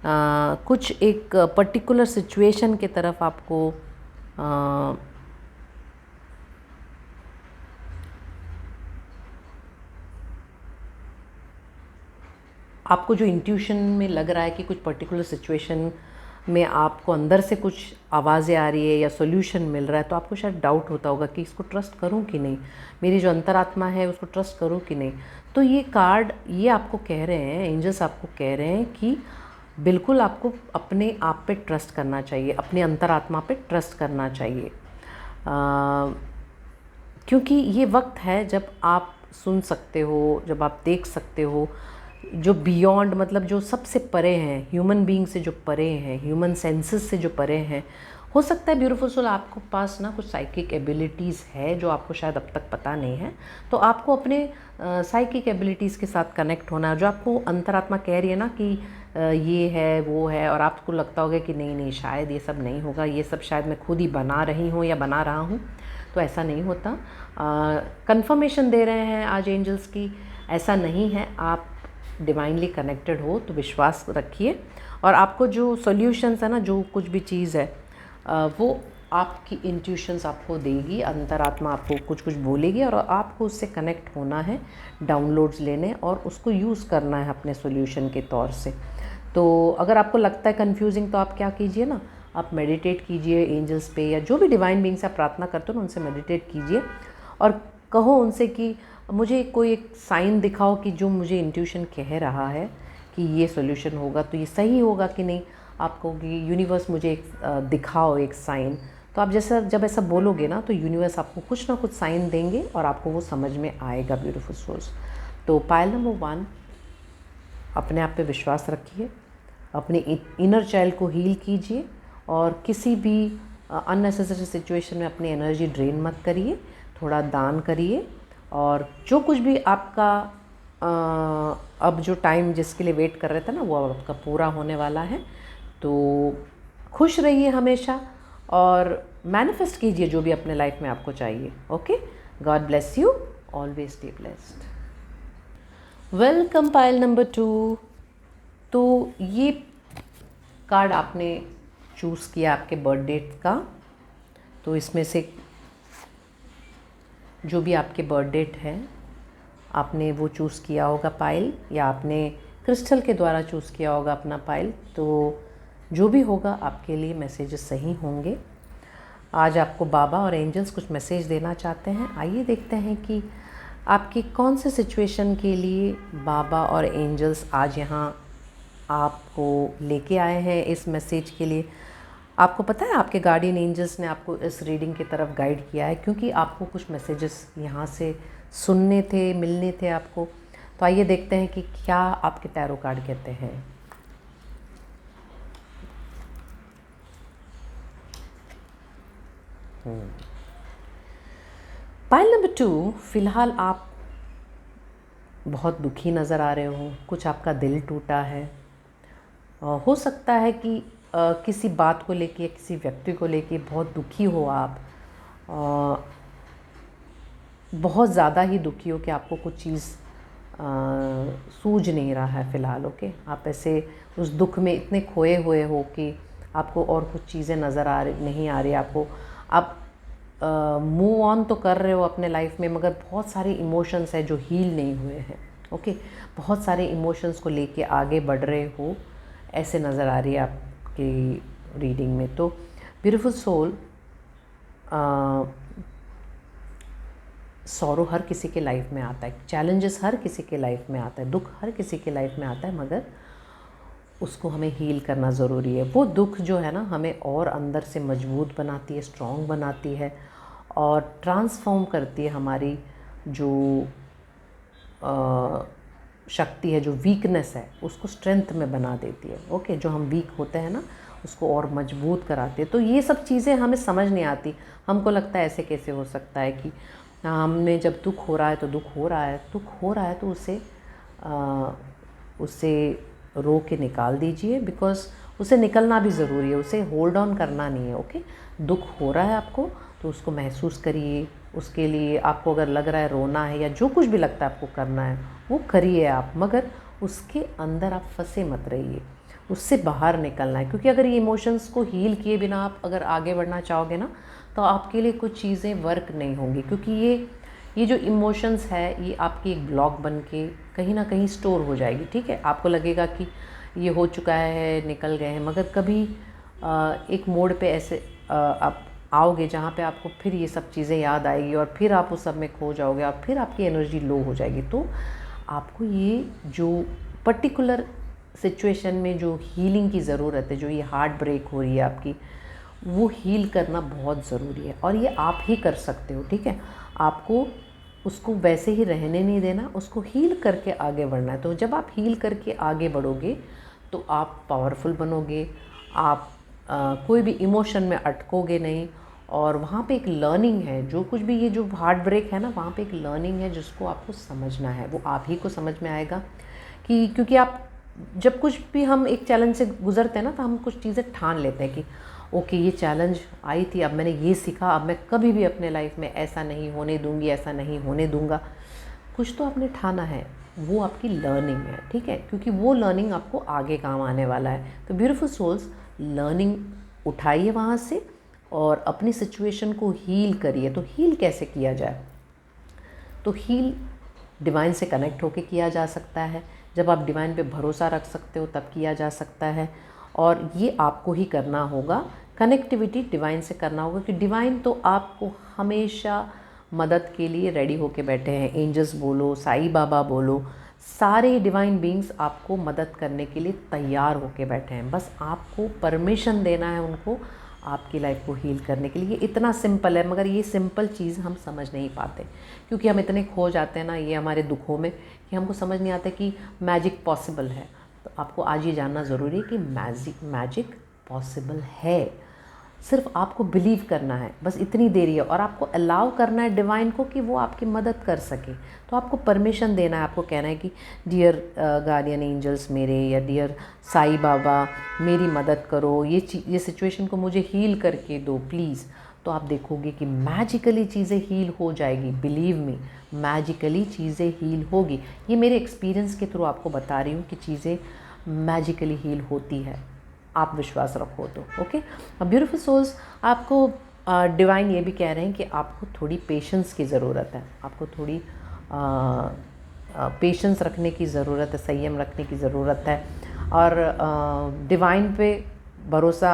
कुछ एक पर्टिकुलर सिचुएशन की तरफ आपको जो इंट्यूशन में लग रहा है कि कुछ पर्टिकुलर सिचुएशन में आपको अंदर से कुछ आवाज़ें आ रही है या सॉल्यूशन मिल रहा है, तो आपको शायद डाउट होता होगा कि इसको ट्रस्ट करूं कि नहीं, मेरी जो अंतरात्मा है उसको ट्रस्ट करूं कि नहीं। तो ये कार्ड ये आपको कह रहे हैं, एंजल्स आपको कह रहे हैं कि बिल्कुल आपको अपने आप पे ट्रस्ट करना चाहिए, अपने अंतरात्मा पे ट्रस्ट करना चाहिए, क्योंकि ये वक्त है जब आप सुन सकते हो, जब आप देख सकते हो, जो बियॉन्ड, मतलब जो सबसे परे हैं, ह्यूमन बीइंग से जो परे हैं, ह्यूमन सेंसेस से जो परे हैं। हो सकता है ब्यूटीफुल सोल आपको पास ना कुछ साइकिक एबिलिटीज़ है जो आपको शायद अब तक पता नहीं है, तो आपको अपने साइकिक एबिलिटीज़ के साथ कनेक्ट होना है। जो आपको अंतरात्मा कह रही है ना कि ये है वो है, और आपको लगता होगा कि नहीं नहीं शायद ये सब नहीं होगा, ये सब शायद मैं खुद ही बना रही हूँ या बना रहा हूँ, तो ऐसा नहीं होता। कंफर्मेशन दे रहे हैं आज एंजल्स की, ऐसा नहीं है। आप डिवाइनली कनेक्टेड हो तो विश्वास रखिए, और आपको जो सॉल्यूशंस है ना, जो कुछ भी चीज़ है वो आपकी इंट्यूशंस आपको देगी, अंतरात्मा आपको कुछ कुछ बोलेगी, और आपको उससे कनेक्ट होना है, डाउनलोड्स लेने और उसको यूज़ करना है अपने सॉल्यूशन के तौर से। तो अगर आपको लगता है कंफ्यूजिंग, तो आप क्या कीजिए ना, आप मेडिटेट कीजिए एंजल्स पे, या जो भी डिवाइन बीइंग से आप प्रार्थना करते हो ना, उनसे मेडिटेट कीजिए और कहो उनसे कि मुझे कोई एक साइन दिखाओ कि जो मुझे इंट्यूशन कह रहा है कि ये सॉल्यूशन होगा, तो ये सही होगा कि नहीं। आप कहोगे यूनिवर्स मुझे एक दिखाओ एक साइन, तो आप जब ऐसा बोलोगे ना, तो यूनिवर्स आपको कुछ ना कुछ साइन देंगे और आपको वो समझ में आएगा ब्यूटीफुल सोल्स। तो पायल नंबर 1, अपने आप पे विश्वास रखिए, अपने इनर चाइल्ड को हील कीजिए, और किसी भी अननेसेसरी सिचुएशन में अपनी एनर्जी ड्रेन मत करिए, थोड़ा दान करिए, और जो कुछ भी आपका अब जो टाइम जिसके लिए वेट कर रहे थे ना, वो आपका पूरा होने वाला है। तो खुश रहिए हमेशा और मैनिफेस्ट कीजिए जो भी अपने लाइफ में आपको चाहिए। Okay, God bless you, always stay blessed. Welcome Payal number 2। तो ये कार्ड आपने चूज़ किया आपके बर्थ डेट का, तो इसमें से जो भी आपके बर्थ डेट है, आपने वो चूज़ किया होगा पाइल, या आपने क्रिस्टल के द्वारा चूज़ किया होगा अपना पाइल। तो जो भी होगा आपके लिए मैसेजेस सही होंगे। आज आपको बाबा और एंजल्स कुछ मैसेज देना चाहते हैं। आइए देखते हैं कि आपकी कौन से सिचुएशन के लिए बाबा और एंजल्स आज यहाँ आपको लेके आए हैं इस मैसेज के लिए। आपको पता है आपके गार्डियन एंजल्स ने आपको इस रीडिंग की तरफ गाइड किया है, क्योंकि आपको कुछ मैसेजेस यहाँ से सुनने थे, मिलने थे आपको। तो आइए देखते हैं कि क्या आपके टैरो कार्ड कहते हैं। पाइल नंबर 2, फ़िलहाल आप बहुत दुखी नज़र आ रहे हो, कुछ आपका दिल टूटा है। हो सकता है कि किसी बात को लेके या किसी व्यक्ति को लेके बहुत दुखी हो आप, बहुत ज़्यादा ही दुखी हो कि आपको कुछ चीज़ सूझ नहीं रहा है फ़िलहाल। ओके, आप ऐसे उस दुख में इतने खोए हुए हो कि आपको और कुछ चीज़ें नज़र नहीं आ रही आपको। आप मूव ऑन तो कर रहे हो अपने लाइफ में, मगर बहुत सारे इमोशंस हैं जो हील नहीं हुए हैं। ओके, बहुत सारे इमोशंस को लेके आगे बढ़ रहे हो, ऐसे नज़र आ रही है आपकी रीडिंग में। तो ब्यूटीफुल सोल, सॉरो हर किसी के लाइफ में आता है, चैलेंजेस हर किसी के लाइफ में आता है, दुख हर किसी के लाइफ में आता है, मगर उसको हमें हील करना ज़रूरी है। वो दुख जो है ना, हमें और अंदर से मजबूत बनाती है, स्ट्रॉन्ग बनाती है और ट्रांसफॉर्म करती है हमारी जो शक्ति है, जो वीकनेस है उसको स्ट्रेंथ में बना देती है। ओके, जो हम वीक होते हैं ना उसको और मजबूत कराती है। तो ये सब चीज़ें हमें समझ नहीं आती। हमको लगता है ऐसे कैसे हो सकता है कि हमने जब दुख हो रहा है तो दुख हो रहा है, दुख हो रहा है तो उसे रो के निकाल दीजिए, बिकॉज़ उसे निकलना भी ज़रूरी है, उसे होल्ड ऑन करना नहीं है। ओके, दुख हो रहा है आपको तो उसको महसूस करिए, उसके लिए आपको अगर लग रहा है रोना है या जो कुछ भी लगता है आपको करना है वो करिए आप, मगर उसके अंदर आप फंसे मत रहिए, उससे बाहर निकलना है। क्योंकि अगर ये इमोशंस को हील किए बिना आप अगर आगे बढ़ना चाहोगे ना, तो आपके लिए कुछ चीज़ें वर्क नहीं होंगी, क्योंकि ये जो इमोशंस है ये आपकी एक ब्लॉक बन के कहीं ना कहीं स्टोर हो जाएगी। ठीक है, आपको लगेगा कि ये हो चुका है, निकल गए हैं, मगर कभी एक मोड़ पे ऐसे आप आओगे जहाँ पे आपको फिर ये सब चीज़ें याद आएगी और फिर आप उस सब में खो जाओगे और फिर आपकी एनर्जी लो हो जाएगी। तो आपको ये जो पर्टिकुलर सिचुएशन में जो हीलिंग की ज़रूरत है, जो ये हार्ट ब्रेक हो रही है आपकी, वो हील करना बहुत ज़रूरी है और ये आप ही कर सकते हो। ठीक है, आपको उसको वैसे ही रहने नहीं देना, उसको हील करके आगे बढ़ना है। तो जब आप हील करके आगे बढ़ोगे तो आप पावरफुल बनोगे, आप कोई भी इमोशन में अटकोगे नहीं, और वहाँ पे एक लर्निंग है। जो कुछ भी ये जो हार्ट ब्रेक है ना, वहाँ पे एक लर्निंग है जिसको आपको समझना है, वो आप ही को समझ में आएगा। कि क्योंकि आप जब कुछ भी हम एक चैलेंज से गुजरते हैं ना, तो हम कुछ चीज़ें ठान लेते हैं कि ओके ये चैलेंज आई थी, अब मैंने ये सीखा, अब मैं कभी भी अपने लाइफ में ऐसा नहीं होने दूंगी, ऐसा नहीं होने दूंगा। कुछ तो आपने ठाना है, वो आपकी लर्निंग है। ठीक है, क्योंकि वो लर्निंग आपको आगे काम आने वाला है। तो ब्यूटीफुल सोल्स, लर्निंग उठाइए वहाँ से और अपनी सिचुएशन को हील करिए। तो हील कैसे किया जाए? तो हील डिवाइन से कनेक्ट होके किया जा सकता है। जब आप डिवाइन पे भरोसा रख सकते हो तब किया जा सकता है, और ये आपको ही करना होगा। कनेक्टिविटी डिवाइन से करना होगा कि डिवाइन तो आपको हमेशा मदद के लिए रेडी होके बैठे हैं। एंजल्स बोलो, साईं बाबा बोलो, सारे डिवाइन बीइंग्स आपको मदद करने के लिए तैयार होके बैठे हैं। बस आपको परमिशन देना है उनको आपकी लाइफ को हील करने के लिए। ये इतना सिंपल है, मगर ये सिंपल चीज़ हम समझ नहीं पाते, क्योंकि हम इतने खो जाते हैं ना ये हमारे दुखों में कि हमको समझ नहीं आता कि मैजिक पॉसिबल है। तो आपको आज ये जानना ज़रूरी है कि मैजिक पॉसिबल है, सिर्फ आपको बिलीव करना है, बस इतनी देरी है। और आपको अलाउ करना है डिवाइन को कि वो आपकी मदद कर सके। तो आपको परमिशन देना है, आपको कहना है कि डियर गार्डियन एंजल्स मेरे, या डियर साईं बाबा मेरी मदद करो, ये सिचुएशन को मुझे हील करके दो प्लीज़। तो आप देखोगे कि मैजिकली चीज़ें हील हो जाएगी। बिलीव मी, मैजिकली चीज़ें हील होगी। ये मेरे एक्सपीरियंस के थ्रू आपको बता रही हूँ कि चीज़ें मैजिकली हील होती है, आप विश्वास रखो तो। ओके, ब्यूटीफुल सोल्स, आपको डिवाइन ये भी कह रहे हैं कि आपको थोड़ी पेशेंस की ज़रूरत है, आपको थोड़ी पेशेंस रखने की ज़रूरत है, संयम रखने की ज़रूरत है, और डिवाइन पे भरोसा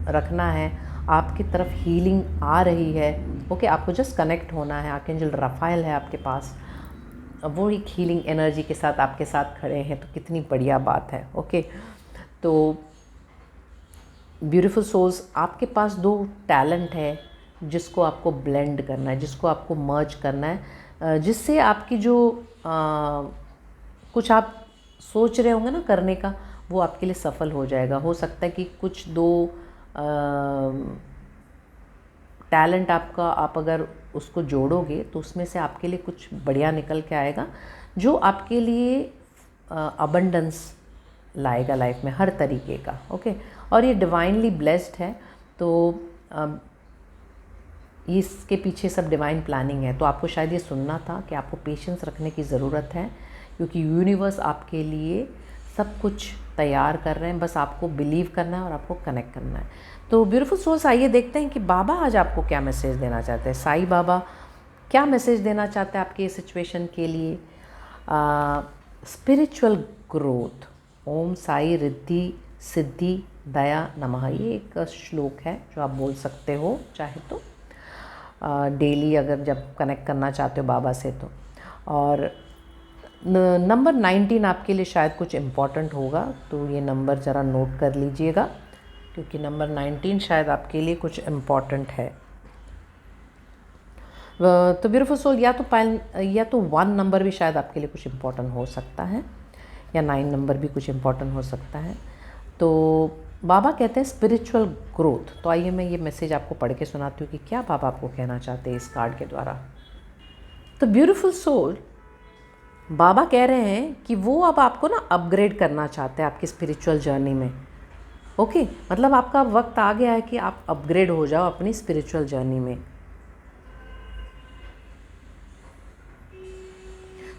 रखना है। आपकी तरफ हीलिंग आ रही है। ओके, आपको जस्ट कनेक्ट होना है। आर्कएंजल रफाएल है आपके पास, वो एक हीलिंग एनर्जी के साथ आपके साथ खड़े हैं, तो कितनी बढ़िया बात है। ओके, तो ब्यूटीफुल सोल्स, आपके पास 2 टैलेंट है जिसको आपको ब्लेंड करना है, जिसको आपको मर्ज करना है, जिससे आपकी जो कुछ आप सोच रहे होंगे ना करने का, वो आपके लिए सफल हो जाएगा। हो सकता है कि कुछ 2 टैलेंट आपका, आप अगर उसको जोड़ोगे तो उसमें से आपके लिए कुछ बढ़िया निकल के आएगा, जो आपके लिए अबंडेंस लाएगा लाइफ में हर तरीके का। ओके, और ये डिवाइनली ब्लेस्ड है, तो इसके पीछे सब डिवाइन प्लानिंग है। तो आपको शायद ये सुनना था कि आपको पेशेंस रखने की ज़रूरत है, क्योंकि यूनिवर्स आपके लिए सब कुछ तैयार कर रहे हैं, बस आपको बिलीव करना है और आपको कनेक्ट करना है। तो ब्यूटीफुल सोल्स, आइए देखते हैं कि बाबा आज आपको क्या मैसेज देना चाहते हैं। साईं बाबा क्या मैसेज देना चाहते हैं आपके सिचुएशन के लिए। Spiritual growth. ओम साई रिद्धि सिद्धि दया नमः, ये एक श्लोक है जो आप बोल सकते हो चाहे तो डेली, अगर जब कनेक्ट करना चाहते हो बाबा से तो। और नंबर 19 आपके लिए शायद कुछ इम्पॉर्टेंट होगा, तो ये नंबर ज़रा नोट कर लीजिएगा, क्योंकि नंबर 19 शायद आपके लिए कुछ इम्पॉर्टेंट है। तो ब्यूटीफुल सोल, या तो 1 नंबर भी शायद आपके लिए कुछ इम्पॉर्टेंट हो सकता है, या 9 नंबर भी कुछ इम्पॉर्टेंट हो सकता है। तो बाबा कहते हैं स्पिरिचुअल ग्रोथ। तो आइए मैं ये मैसेज आपको पढ़ के सुनाती हूँ कि क्या बाबा आपको कहना चाहते हैं इस कार्ड के द्वारा। तो ब्यूटीफुल सोल, बाबा कह रहे हैं कि वो अब आपको ना अपग्रेड करना चाहते हैं आपकी स्पिरिचुअल जर्नी में। ओके, मतलब आपका वक्त आ गया है कि आप अपग्रेड हो जाओ अपनी स्पिरिचुअल जर्नी में।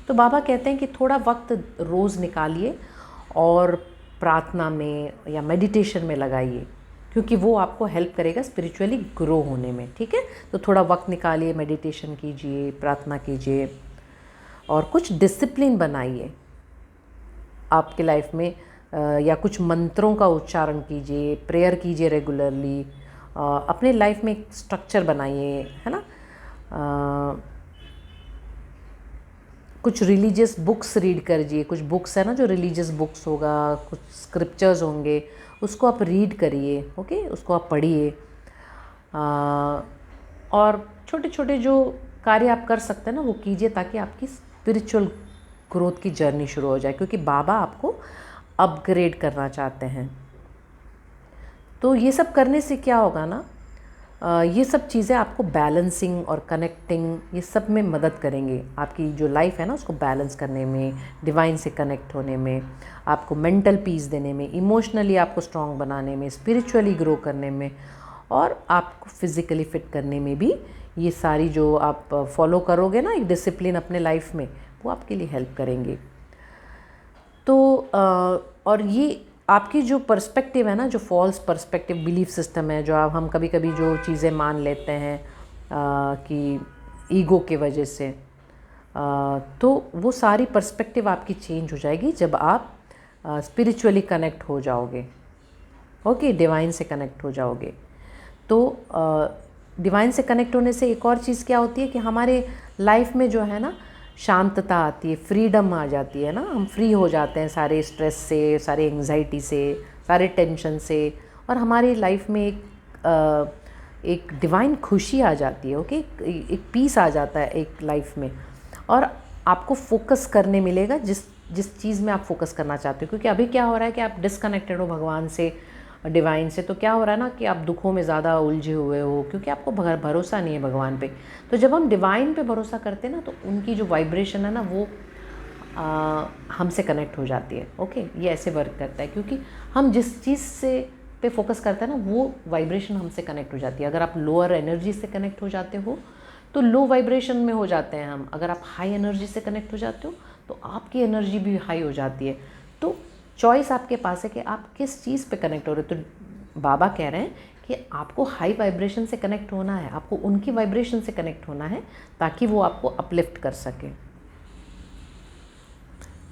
तो बाबा कहते हैं कि थोड़ा वक्त रोज़ निकालिए और प्रार्थना में या मेडिटेशन में लगाइए, क्योंकि वो आपको हेल्प करेगा स्पिरिचुअली ग्रो होने में। ठीक है, तो थोड़ा वक्त निकालिए, मेडिटेशन कीजिए, प्रार्थना कीजिए, और कुछ डिसिप्लिन बनाइए आपके लाइफ में, या कुछ मंत्रों का उच्चारण कीजिए, प्रेयर कीजिए रेगुलरली, अपने लाइफ में एक स्ट्रक्चर बनाइए, है ना। कुछ रिलीजियस बुक्स रीड करिए, कुछ बुक्स है ना जो रिलीजियस बुक्स होगा, कुछ स्क्रिप्चर्स होंगे, उसको आप रीड करिए। ओके, उसको आप पढ़िए, और छोटे छोटे जो कार्य आप कर सकते हैं ना वो कीजिए, ताकि आपकी स्पिरिचुअल ग्रोथ की जर्नी शुरू हो जाए, क्योंकि बाबा आपको अपग्रेड करना चाहते हैं। तो ये सब करने से क्या होगा ना, ये सब चीज़ें आपको बैलेंसिंग और कनेक्टिंग, ये सब में मदद करेंगे। आपकी जो लाइफ है ना उसको बैलेंस करने में, डिवाइन से कनेक्ट होने में, आपको मेंटल पीस देने में, इमोशनली आपको स्ट्रॉन्ग बनाने में, स्पिरिचुअली ग्रो करने में, और आपको फिज़िकली फिट करने में भी ये सारी जो आप फॉलो करोगे ना एक डिसिप्लिन अपने लाइफ में, वो आपके लिए हेल्प करेंगे। तो और ये आपकी जो पर्सपेक्टिव है ना, जो फॉल्स पर्सपेक्टिव बिलीफ सिस्टम है, जो हम कभी कभी जो चीज़ें मान लेते हैं कि ईगो के वजह से, तो वो सारी पर्सपेक्टिव आपकी चेंज हो जाएगी जब आप स्पिरिचुअली कनेक्ट हो जाओगे। ओके, डिवाइन से कनेक्ट हो जाओगे। तो डिवाइन से कनेक्ट होने से एक और चीज़ क्या होती है कि हमारे लाइफ में जो है ना शांतता आती है, फ्रीडम आ जाती है ना, हम फ्री हो जाते हैं सारे स्ट्रेस से, सारे एंग्जाइटी से, सारे टेंशन से, और हमारी लाइफ में एक डिवाइन खुशी आ जाती है। ओके, एक पीस आ जाता है एक लाइफ में, और आपको फोकस करने मिलेगा जिस चीज़ में आप फोकस करना चाहते हो। क्योंकि अभी क्या हो रहा है कि आप डिस्कनेक्टेड हो भगवान से, डिवाइन से, तो क्या हो रहा है ना कि आप दुखों में ज़्यादा उलझे हुए हो, क्योंकि आपको भरोसा नहीं है भगवान पे। तो जब हम डिवाइन पे भरोसा करते हैं ना, तो उनकी जो वाइब्रेशन है ना वो हमसे कनेक्ट हो जाती है। ओके, ये ऐसे वर्क करता है, क्योंकि हम जिस चीज़ से पे फोकस करते हैं ना वो वाइब्रेशन हमसे कनेक्ट हो जाती है। अगर आप लोअर एनर्जी से कनेक्ट हो जाते हो तो लो वाइब्रेशन में हो जाते हैं हम। अगर आप हाई एनर्जी से कनेक्ट हो जाते हो तो आपकी एनर्जी भी हाई हो जाती है। तो चॉइस आपके पास है कि आप किस चीज़ पे कनेक्ट हो रहे हो। तो बाबा कह रहे हैं कि आपको हाई वाइब्रेशन से कनेक्ट होना है, आपको उनकी वाइब्रेशन से कनेक्ट होना है, ताकि वो आपको अपलिफ्ट कर सके।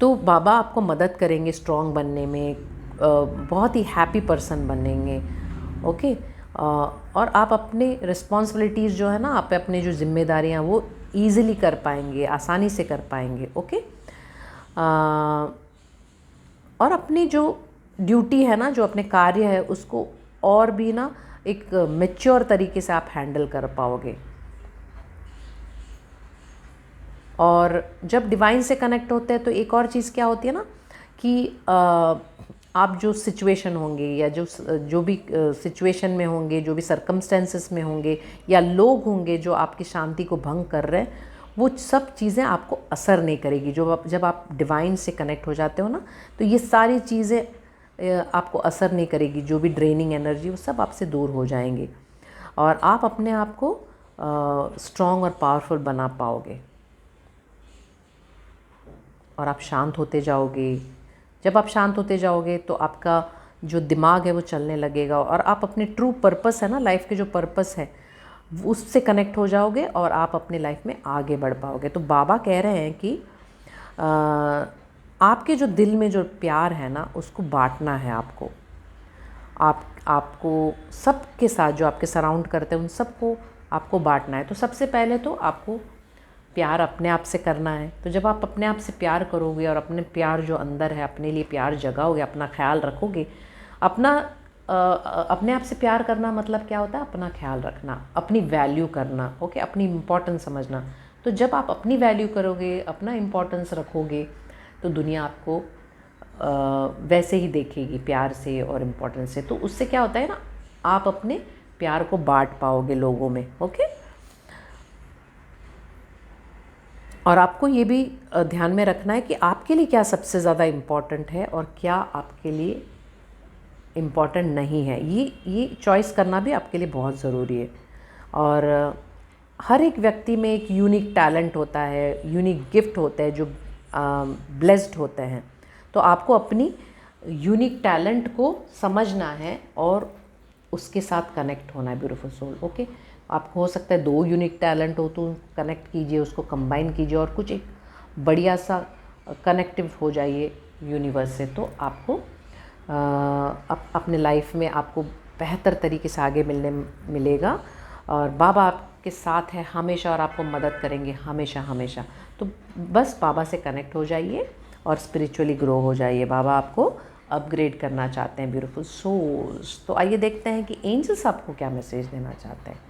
तो बाबा आपको मदद करेंगे स्ट्रॉन्ग बनने में, बहुत ही हैप्पी पर्सन बनेंगे। ओके, और आप अपने रिस्पॉन्सिबिलिटीज़ जो है ना, आप अपने जो जिम्मेदारियाँ वो ईज़िली कर पाएंगे, आसानी से कर पाएंगे। ओके, और अपनी जो ड्यूटी है ना, जो अपने कार्य है, उसको और भी ना एक मैच्योर तरीके से आप हैंडल कर पाओगे। और जब डिवाइन से कनेक्ट होते हैं तो एक और चीज़ क्या होती है ना कि आप जो सिचुएशन होंगे या जो भी सिचुएशन में होंगे, जो भी सर्कमस्टेंसेस में होंगे या लोग होंगे जो आपकी शांति को भंग कर रहे हैं, वो सब चीज़ें आपको असर नहीं करेगी। जब आप डिवाइन से कनेक्ट हो जाते हो ना, तो ये सारी चीज़ें आपको असर नहीं करेगी। जो भी ड्रेनिंग एनर्जी वो सब आपसे दूर हो जाएंगे और आप अपने आप को स्ट्रॉन्ग और पावरफुल बना पाओगे और आप शांत होते जाओगे। जब आप शांत होते जाओगे तो आपका जो दिमाग है वो चलने लगेगा और आप अपने ट्रू पर्पस है ना, लाइफ के जो पर्पस है उससे कनेक्ट हो जाओगे और आप अपने लाइफ में आगे बढ़ पाओगे। तो बाबा कह रहे हैं कि आपके जो दिल में जो प्यार है ना, उसको बांटना है आपको। आपको सबके साथ, जो आपके सराउंड करते हैं उन सबको आपको बांटना है। तो सबसे पहले तो आपको प्यार अपने आप से करना है। तो जब आप अपने आप से प्यार करोगे और अपने प्यार जो अंदर है, अपने लिए प्यार जगाओगे, अपना ख्याल रखोगे, अपने आप से प्यार करना मतलब क्या होता है? अपना ख्याल रखना, अपनी वैल्यू करना। ओके, अपनी इम्पोर्टेंस समझना। तो जब आप अपनी वैल्यू करोगे, अपना इम्पोर्टेंस रखोगे, तो दुनिया आपको वैसे ही देखेगी, प्यार से और इम्पोर्टेंस से। तो उससे क्या होता है ना, आप अपने प्यार को बांट पाओगे लोगों में। ओके, और आपको ये भी ध्यान में रखना है कि आपके लिए क्या सबसे ज़्यादा इम्पॉर्टेंट है और क्या आपके लिए इम्पॉर्टेंट नहीं है। ये चॉइस करना भी आपके लिए बहुत ज़रूरी है। और हर एक व्यक्ति में एक यूनिक टैलेंट होता है, यूनिक गिफ्ट होते हैं जो ब्लेस्ड होते हैं। तो आपको अपनी यूनिक टैलेंट को समझना है और उसके साथ कनेक्ट होना है। Beautiful soul. ओके, आपको हो सकता है 2 यूनिक टैलेंट हो तो कनेक्ट कीजिए, उसको कंबाइन कीजिए और कुछ एक बढ़िया सा कनेक्टिव हो जाइए यूनिवर्स से। तो आपको अपने लाइफ में आपको बेहतर तरीके से आगे मिलेगा और बाबा आपके साथ है हमेशा और आपको मदद करेंगे हमेशा हमेशा। तो बस बाबा से कनेक्ट हो जाइए और स्पिरिचुअली ग्रो हो जाइए। बाबा आपको अपग्रेड करना चाहते हैं, ब्यूटीफुल सोल्स। तो आइए देखते हैं कि एंजल्स आपको क्या मैसेज देना चाहते हैं।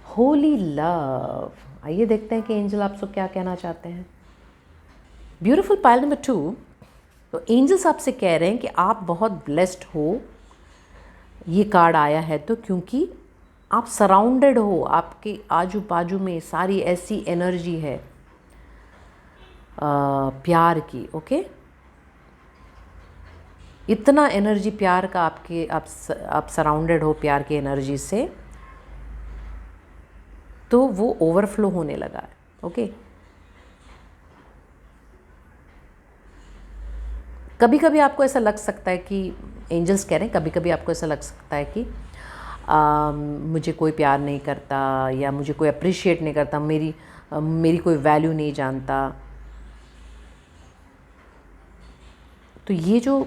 होली लव। आइए देखते हैं कि एंजल आपसे क्या कहना चाहते हैं। Beautiful pile number 2। तो एंजल्स आपसे कह रहे हैं कि आप बहुत ब्लेस्ड हो। ये कार्ड आया है तो क्योंकि आप सराउंडेड हो, आपके आजू बाजू में सारी ऐसी एनर्जी है प्यार की। ओके, इतना एनर्जी प्यार का आप सराउंडेड हो प्यार की एनर्जी से, तो वो ओवरफ्लो होने लगा है। ओके, कभी कभी आपको ऐसा लग सकता है कि एंजल्स कह रहे हैं, कभी कभी आपको ऐसा लग सकता है कि मुझे कोई प्यार नहीं करता या मुझे कोई अप्रिशिएट नहीं करता, मेरी कोई वैल्यू नहीं जानता। तो ये जो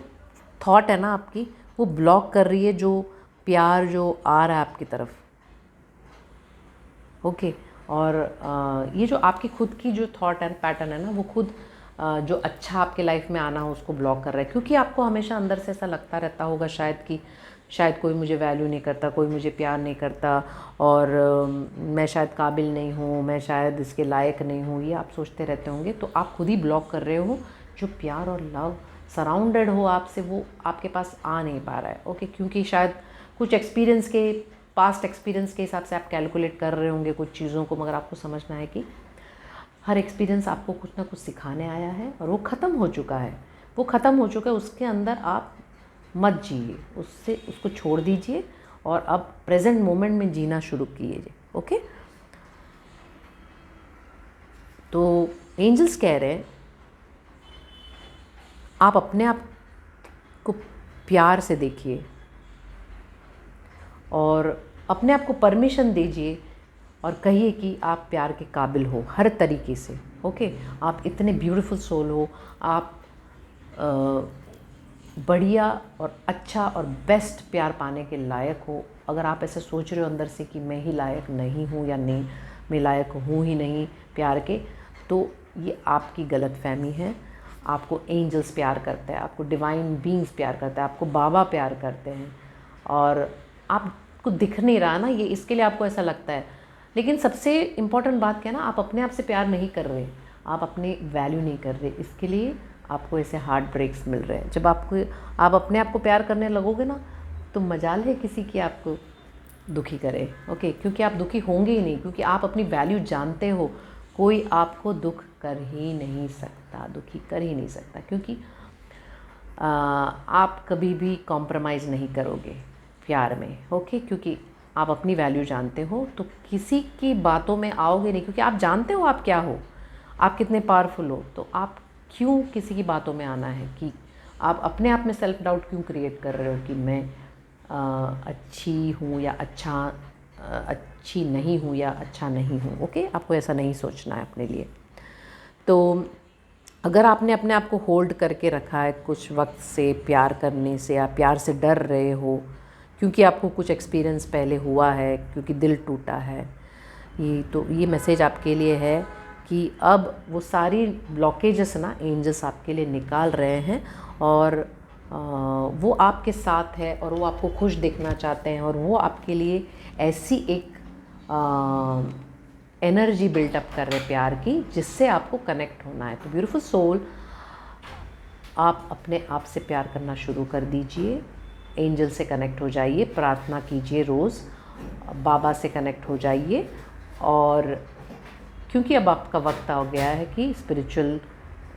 थॉट है ना आपकी, वो ब्लॉक कर रही है जो प्यार जो आ रहा है आपकी तरफ। ओके, और ये जो आपकी खुद की जो थॉट एंड पैटर्न है ना, वो खुद जो अच्छा आपके लाइफ में आना हो उसको ब्लॉक कर रहा है। क्योंकि आपको हमेशा अंदर से ऐसा लगता रहता होगा शायद कोई मुझे वैल्यू नहीं करता, कोई मुझे प्यार नहीं करता और मैं शायद काबिल नहीं हूँ, मैं शायद इसके लायक नहीं हूँ, ये आप सोचते रहते होंगे। तो आप खुद ही ब्लॉक कर रहे हो। जो प्यार और लव सराउंडेड हो आपसे, वो आपके पास आ नहीं पा रहा है। ओके, क्योंकि शायद कुछ पास्ट एक्सपीरियंस के हिसाब से आप कैलकुलेट कर रहे होंगे कुछ चीज़ों को, मगर आपको समझना है कि हर एक्सपीरियंस आपको कुछ ना कुछ सिखाने आया है और वो ख़त्म हो चुका है। उसके अंदर आप मत जिए, उसको छोड़ दीजिए और अब प्रेजेंट मोमेंट में जीना शुरू कीजिए। ओके, तो एंजल्स कह रहे हैं आप अपने आप को प्यार से देखिए और अपने आप को परमिशन दीजिए और कहिए कि आप प्यार के काबिल हो हर तरीके से। ओके, आप इतने ब्यूटीफुल सोल हो, आप बढ़िया और अच्छा और बेस्ट प्यार पाने के लायक हो। अगर आप ऐसे सोच रहे हो अंदर से कि मैं ही लायक नहीं हूँ या नहीं, मैं लायक हूँ ही नहीं प्यार के, तो ये आपकी गलतफहमी है। आपको एंजल्स प्यार करते हैं, आपको डिवाइन बीइंग्स प्यार करते हैं, आपको बाबा प्यार करते हैं, और आपको दिख नहीं रहा ना ये, इसके लिए आपको ऐसा लगता है। लेकिन सबसे इम्पॉर्टेंट बात क्या है ना, आप अपने आप से प्यार नहीं कर रहे, आप अपने वैल्यू नहीं कर रहे, इसके लिए आपको ऐसे हार्ट ब्रेक्स मिल रहे हैं। जब आप अपने आप को प्यार करने लगोगे ना, तो मजाल है किसी की आपको दुखी करे, ओके, क्योंकि आप दुखी होंगे ही नहीं, क्योंकि आप अपनी वैल्यू जानते हो। कोई आपको दुख कर ही नहीं सकता, दुखी कर ही नहीं सकता, क्योंकि आप कभी भी कॉम्प्रोमाइज़ नहीं करोगे प्यार में, ओके, क्योंकि आप अपनी वैल्यू जानते हो, तो किसी की बातों में आओगे नहीं, क्योंकि आप जानते हो आप क्या हो, आप कितने पावरफुल हो। तो आप क्यों किसी की बातों में आना है, कि आप अपने आप में सेल्फ डाउट क्यों क्रिएट कर रहे हो कि मैं अच्छी हूँ या अच्छी नहीं हूँ या अच्छा नहीं हूँ, ओके। आपको ऐसा नहीं सोचना है अपने लिए। तो अगर आपने अपने आप को होल्ड करके रखा है कुछ वक्त से प्यार करने से, या प्यार से डर रहे हो क्योंकि आपको कुछ एक्सपीरियंस पहले हुआ है, क्योंकि दिल टूटा है, ये मैसेज आपके लिए है कि अब वो सारी ब्लॉकेजेस ना एंजल्स आपके लिए निकाल रहे हैं, और वो आपके साथ है, और वो आपको खुश देखना चाहते हैं, और वो आपके लिए ऐसी एक एनर्जी बिल्टअप कर रहे प्यार की, जिससे आपको कनेक्ट होना है। तो ब्यूटीफुल सोल, आप अपने आप से प्यार करना शुरू कर दीजिए, एंजल से कनेक्ट हो जाइए, प्रार्थना कीजिए रोज़, बाबा से कनेक्ट हो जाइए, और क्योंकि अब आपका वक्त आ गया है कि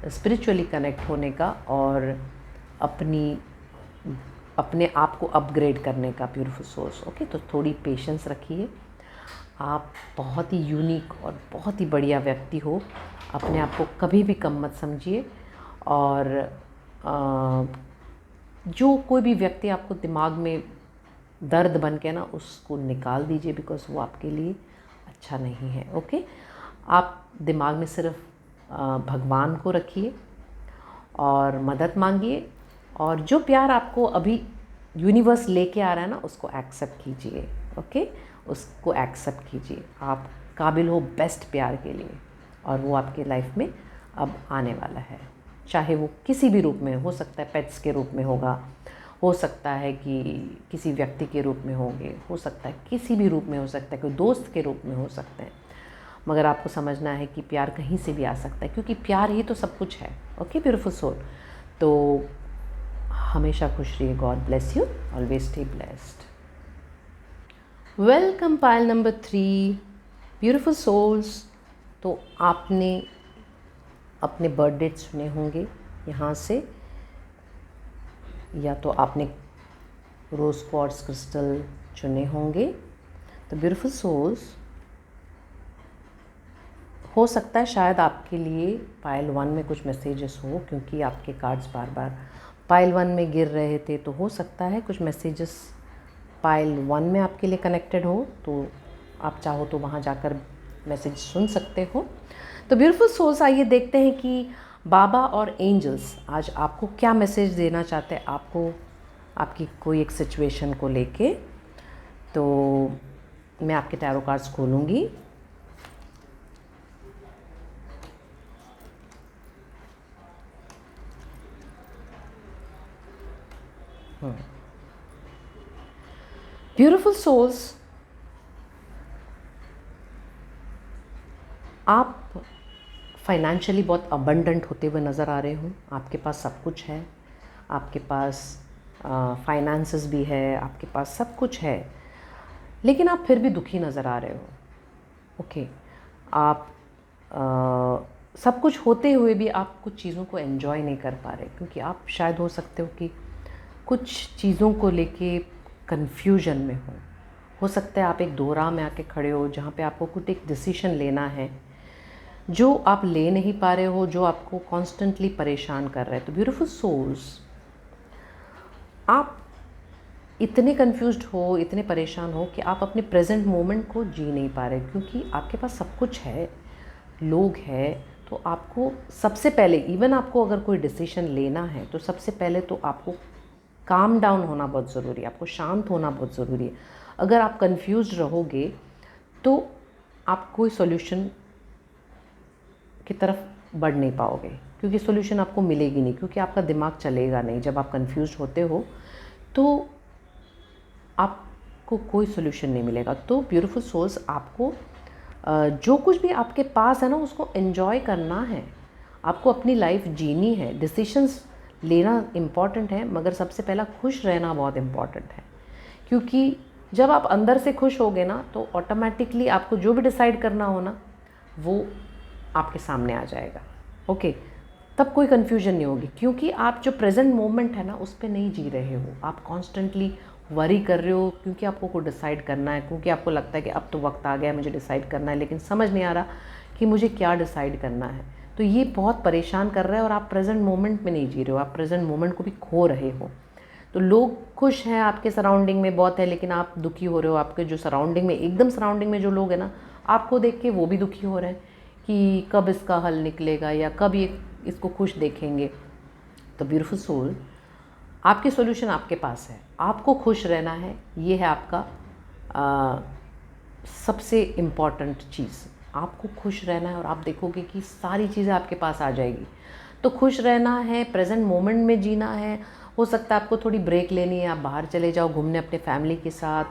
स्पिरिचुअली कनेक्ट होने का, और अपने आप को अपग्रेड करने का, ब्यूटीफुल सोल्स, ओके। तो थोड़ी पेशेंस रखिए, आप बहुत ही यूनिक और बहुत ही बढ़िया व्यक्ति हो, अपने आप को कभी भी कम मत समझिए, और जो कोई भी व्यक्ति आपको दिमाग में दर्द बन के ना, उसको निकाल दीजिए, बिकॉज़ वो आपके लिए अच्छा नहीं है, ओके। आप दिमाग में सिर्फ भगवान को रखिए और मदद मांगिए, और जो प्यार आपको अभी यूनिवर्स लेके आ रहा है ना, उसको एक्सेप्ट कीजिए, ओके, उसको एक्सेप्ट कीजिए। आप काबिल हो बेस्ट प्यार के लिए, और वो आपके लाइफ में अब आने वाला है, चाहे वो किसी भी रूप में हो सकता है, पेट्स के रूप में होगा, हो सकता है कि किसी व्यक्ति के रूप में होंगे, हो सकता है किसी भी रूप में हो सकता है, कोई दोस्त के रूप में हो सकते हैं, मगर आपको समझना है कि प्यार कहीं से भी आ सकता है, क्योंकि प्यार ही तो सब कुछ है, ओके ब्यूटीफुल सोल। तो हमेशा खुश रहिए, God bless you, always stay blessed. Welcome Payal number 3, beautiful souls. तो आपने अपने बर्थ डेट सुने होंगे यहाँ से, या तो आपने रोज़ क्वार्ट्ज क्रिस्टल चुने होंगे। तो ब्यूटीफुल सोल्स, हो सकता है शायद आपके लिए पायल 1 में कुछ मैसेजेस हो, क्योंकि आपके कार्ड्स बार बार पायल 1 में गिर रहे थे, तो हो सकता है कुछ मैसेजेस पायल 1 में आपके लिए कनेक्टेड हो। तो आप चाहो तो वहाँ जाकर मैसेज सुन सकते हो। तो ब्यूटीफुल सोल्स, आइए देखते हैं कि बाबा और एंजल्स आज आपको क्या मैसेज देना चाहते हैं, आपको आपकी कोई एक सिचुएशन को लेके। तो मैं आपके टैरो कार्ड्स खोलूँगी। ब्यूटीफुल सोल्स, आप फाइनेंशियली बहुत अबंडेंट होते हुए नज़र आ रहे हो। आपके पास सब कुछ है, आपके पास फाइनेंसेस भी है, आपके पास सब कुछ है, लेकिन आप फिर भी दुखी नज़र आ रहे हो, ओके। आप सब कुछ होते हुए भी आप कुछ चीज़ों को एंजॉय नहीं कर पा रहे, क्योंकि आप शायद हो सकते हो कि कुछ चीज़ों को लेके कन्फ्यूजन में हो सकता है आप एक दोराह में आके खड़े हो, जहाँ पे आपको कुछ एक डिसीजन लेना है, जो आप ले नहीं पा रहे हो, जो आपको कॉन्स्टेंटली परेशान कर रहा है। तो ब्यूटीफुल सोल्स, आप इतने कन्फ्यूज्ड हो, इतने परेशान हो कि आप अपने प्रेजेंट मोमेंट को जी नहीं पा रहे, क्योंकि आपके पास सब कुछ है, लोग हैं, तो आपको सबसे पहले, इवन आपको अगर कोई डिसीजन लेना है तो सबसे पहले तो आपको काम डाउन होना बहुत ज़रूरी है, आपको शांत होना बहुत ज़रूरी है। अगर आप कंफ्यूज रहोगे तो आप कोई सॉल्यूशन की तरफ बढ़ नहीं पाओगे, क्योंकि सॉल्यूशन आपको मिलेगी नहीं, क्योंकि आपका दिमाग चलेगा नहीं। जब आप कंफ्यूज होते हो तो आपको कोई सॉल्यूशन नहीं मिलेगा। तो ब्यूटीफुल सोल्स, आपको जो कुछ भी आपके पास है ना उसको एंजॉय करना है, आपको अपनी लाइफ जीनी है। डिसीशंस लेना इम्पॉर्टेंट है, मगर सबसे पहला खुश रहना बहुत इम्पॉर्टेंट है, क्योंकि जब आप अंदर से खुश होगे ना तो ऑटोमेटिकली आपको जो भी डिसाइड करना हो ना वो आपके सामने आ जाएगा। ओके, तब कोई कन्फ्यूजन नहीं होगी, क्योंकि आप जो प्रेजेंट मोमेंट है ना उस पर नहीं जी रहे हो। आप कॉन्स्टेंटली वरी कर रहे हो क्योंकि आपको कोई डिसाइड करना है, क्योंकि आपको लगता है कि अब तो वक्त आ गया है मुझे डिसाइड करना है, लेकिन समझ नहीं आ रहा कि मुझे क्या डिसाइड करना है। तो ये बहुत परेशान कर रहा है और आप प्रेजेंट मोमेंट में नहीं जी रहे हो, आप प्रेजेंट मोमेंट को भी खो रहे हो। तो लोग खुश हैं आपके सराउंडिंग में बहुत है, लेकिन आप दुखी हो रहे हो। आपके जो सराउंडिंग में, एकदम सराउंडिंग में जो लोग हैं ना, आपको देख के वो भी दुखी हो रहे हैं कि कब इसका हल निकलेगा या कब ये इसको खुश देखेंगे। तो ब्यूटीफुल सोल, आपकी सॉल्यूशन आपके पास है, आपको खुश रहना है। ये है आपका सबसे इम्पॉर्टेंट चीज़। आपको खुश रहना है और आप देखोगे कि सारी चीज़ें आपके पास आ जाएगी। तो खुश रहना है, प्रेजेंट मोमेंट में जीना है। हो सकता है आपको थोड़ी ब्रेक लेनी है, आप बाहर चले जाओ घूमने अपने फैमिली के साथ।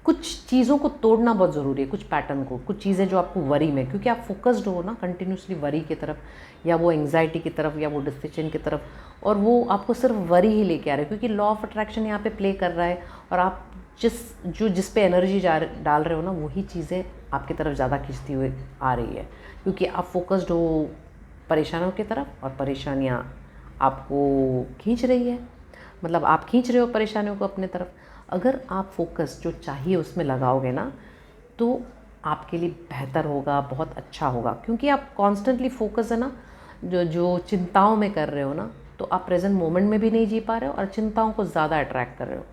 कुछ चीज़ों को तोड़ना बहुत ज़रूरी है, कुछ पैटर्न को, कुछ चीज़ें जो आपको वरी में, क्योंकि आप फोकस्ड हो ना कंटिन्यूसली वरी की तरफ या वो एंग्जाइटी की तरफ या वो डिस्कशन की तरफ, और वो आपको सिर्फ वरी ही लेके आ रहा है, क्योंकि लॉ ऑफ अट्रैक्शन यहाँ पे प्ले कर रहा है। और आप जिस पे एनर्जी डाल रहे हो ना वही चीज़ें आपकी तरफ ज़्यादा खींचती हुई आ रही है, क्योंकि आप फोकस्ड हो परेशानियों की तरफ और परेशानियाँ आपको खींच रही है, मतलब आप खींच रहे हो परेशानियों को अपने तरफ। अगर आप फोकस जो चाहिए उसमें लगाओगे ना तो आपके लिए बेहतर होगा, बहुत अच्छा होगा, क्योंकि आप कॉन्स्टेंटली फोकस है ना जो चिंताओं में कर रहे हो ना, तो आप प्रेजेंट मोमेंट में भी नहीं जी पा रहे हो और चिंताओं को ज़्यादा अट्रैक्ट कर रहे हो।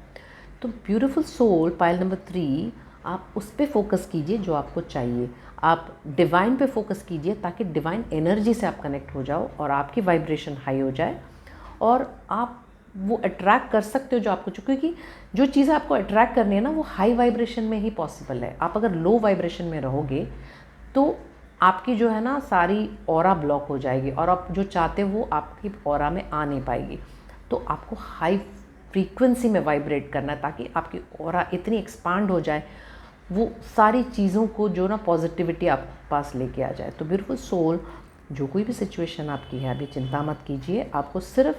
तो ब्यूटीफुल सोल, पाइल नंबर 3, आप उस पर फोकस कीजिए जो आपको चाहिए। आप डिवाइन पे फोकस कीजिए ताकि डिवाइन एनर्जी से आप कनेक्ट हो जाओ और आपकी वाइब्रेशन हाई हो जाए और आप वो अट्रैक्ट कर सकते हो जो आपको, क्योंकि जो चीज़ें आपको अट्रैक्ट करनी है ना वो हाई वाइब्रेशन में ही पॉसिबल है। आप अगर लो वाइब्रेशन में रहोगे तो आपकी जो है ना सारी ऑरा ब्लॉक हो जाएगी और आप जो चाहते हो वो आपकी ऑरा में आ नहीं पाएगी। तो आपको हाई फ्रीक्वेंसी में वाइब्रेट करना है ताकि आपकी ऑरा इतनी एक्सपांड हो जाए, वो सारी चीज़ों को जो ना पॉजिटिविटी आपके पास लेके आ जाए। तो ब्यूटीफुल सोल, जो कोई भी सिचुएशन आपकी है अभी चिंता मत कीजिए, आपको सिर्फ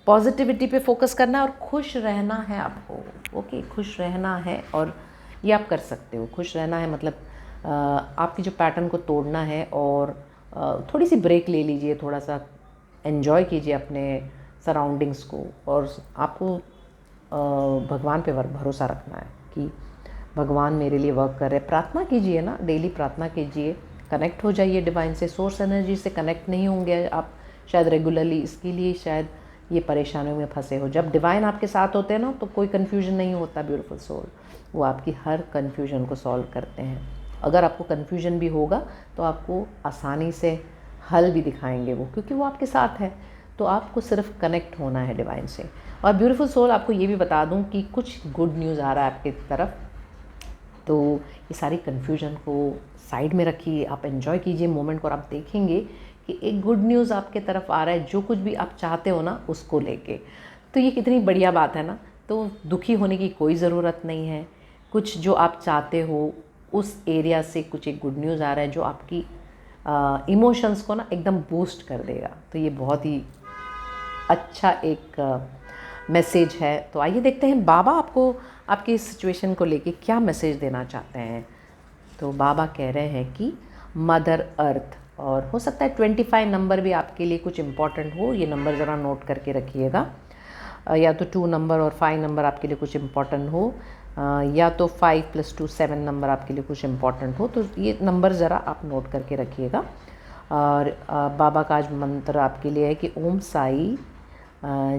पॉजिटिविटी पे फोकस करना है और खुश रहना है आपको। ओके, खुश रहना है और ये आप कर सकते हो। खुश रहना है मतलब आपकी जो पैटर्न को तोड़ना है और थोड़ी सी ब्रेक ले लीजिए, थोड़ा सा एन्जॉय कीजिए अपने सराउंडिंग्स को, और आपको भगवान पे भरोसा रखना है कि भगवान मेरे लिए वर्क कर रहे हैं। प्रार्थना कीजिए ना, डेली प्रार्थना कीजिए, कनेक्ट हो जाइए डिवाइन से। सोर्स एनर्जी से कनेक्ट नहीं होंगे आप शायद रेगुलरली, इसके लिए शायद ये परेशानियों में फंसे हो। जब डिवाइन आपके साथ होते हैं ना तो कोई कन्फ्यूजन नहीं होता। ब्यूटीफुल सोल, वो आपकी हर कन्फ्यूजन को सॉल्व करते हैं। अगर आपको कन्फ्यूजन भी होगा तो आपको आसानी से हल भी दिखाएंगे वो, क्योंकि वो आपके साथ है। तो आपको सिर्फ कनेक्ट होना है डिवाइन से। और ब्यूटीफुल सोल, आपको ये भी बता दूं कि कुछ गुड न्यूज़ आ रहा है आपकी तरफ, तो ये सारी कन्फ्यूजन को साइड में रखिए, आप एंजॉय कीजिए मोमेंट को और आप देखेंगे कि एक गुड न्यूज़ आपके तरफ आ रहा है, जो कुछ भी आप चाहते हो ना उसको लेके। तो ये कितनी बढ़िया बात है ना। तो दुखी होने की कोई ज़रूरत नहीं है। कुछ जो आप चाहते हो उस एरिया से कुछ एक गुड न्यूज़ आ रहा है जो आपकी इमोशंस को ना एकदम बूस्ट कर देगा। तो ये बहुत ही अच्छा एक मैसेज है। तो आइए देखते हैं बाबा आपको आपकी इस सिचुएशन को लेके क्या मैसेज देना चाहते हैं। तो बाबा कह रहे हैं कि मदर अर्थ, और हो सकता है 25 नंबर भी आपके लिए कुछ इम्पॉर्टेंट हो, ये नंबर ज़रा नोट करके रखिएगा। या तो 2 नंबर और 5 नंबर आपके लिए कुछ इम्पॉर्टेंट हो, या तो 5 + 2 7 नंबर आपके लिए कुछ इम्पॉर्टेंट हो। तो ये नंबर ज़रा आप नोट करके रखिएगा। और बाबा का आज मंत्र आपके लिए है कि ओम साई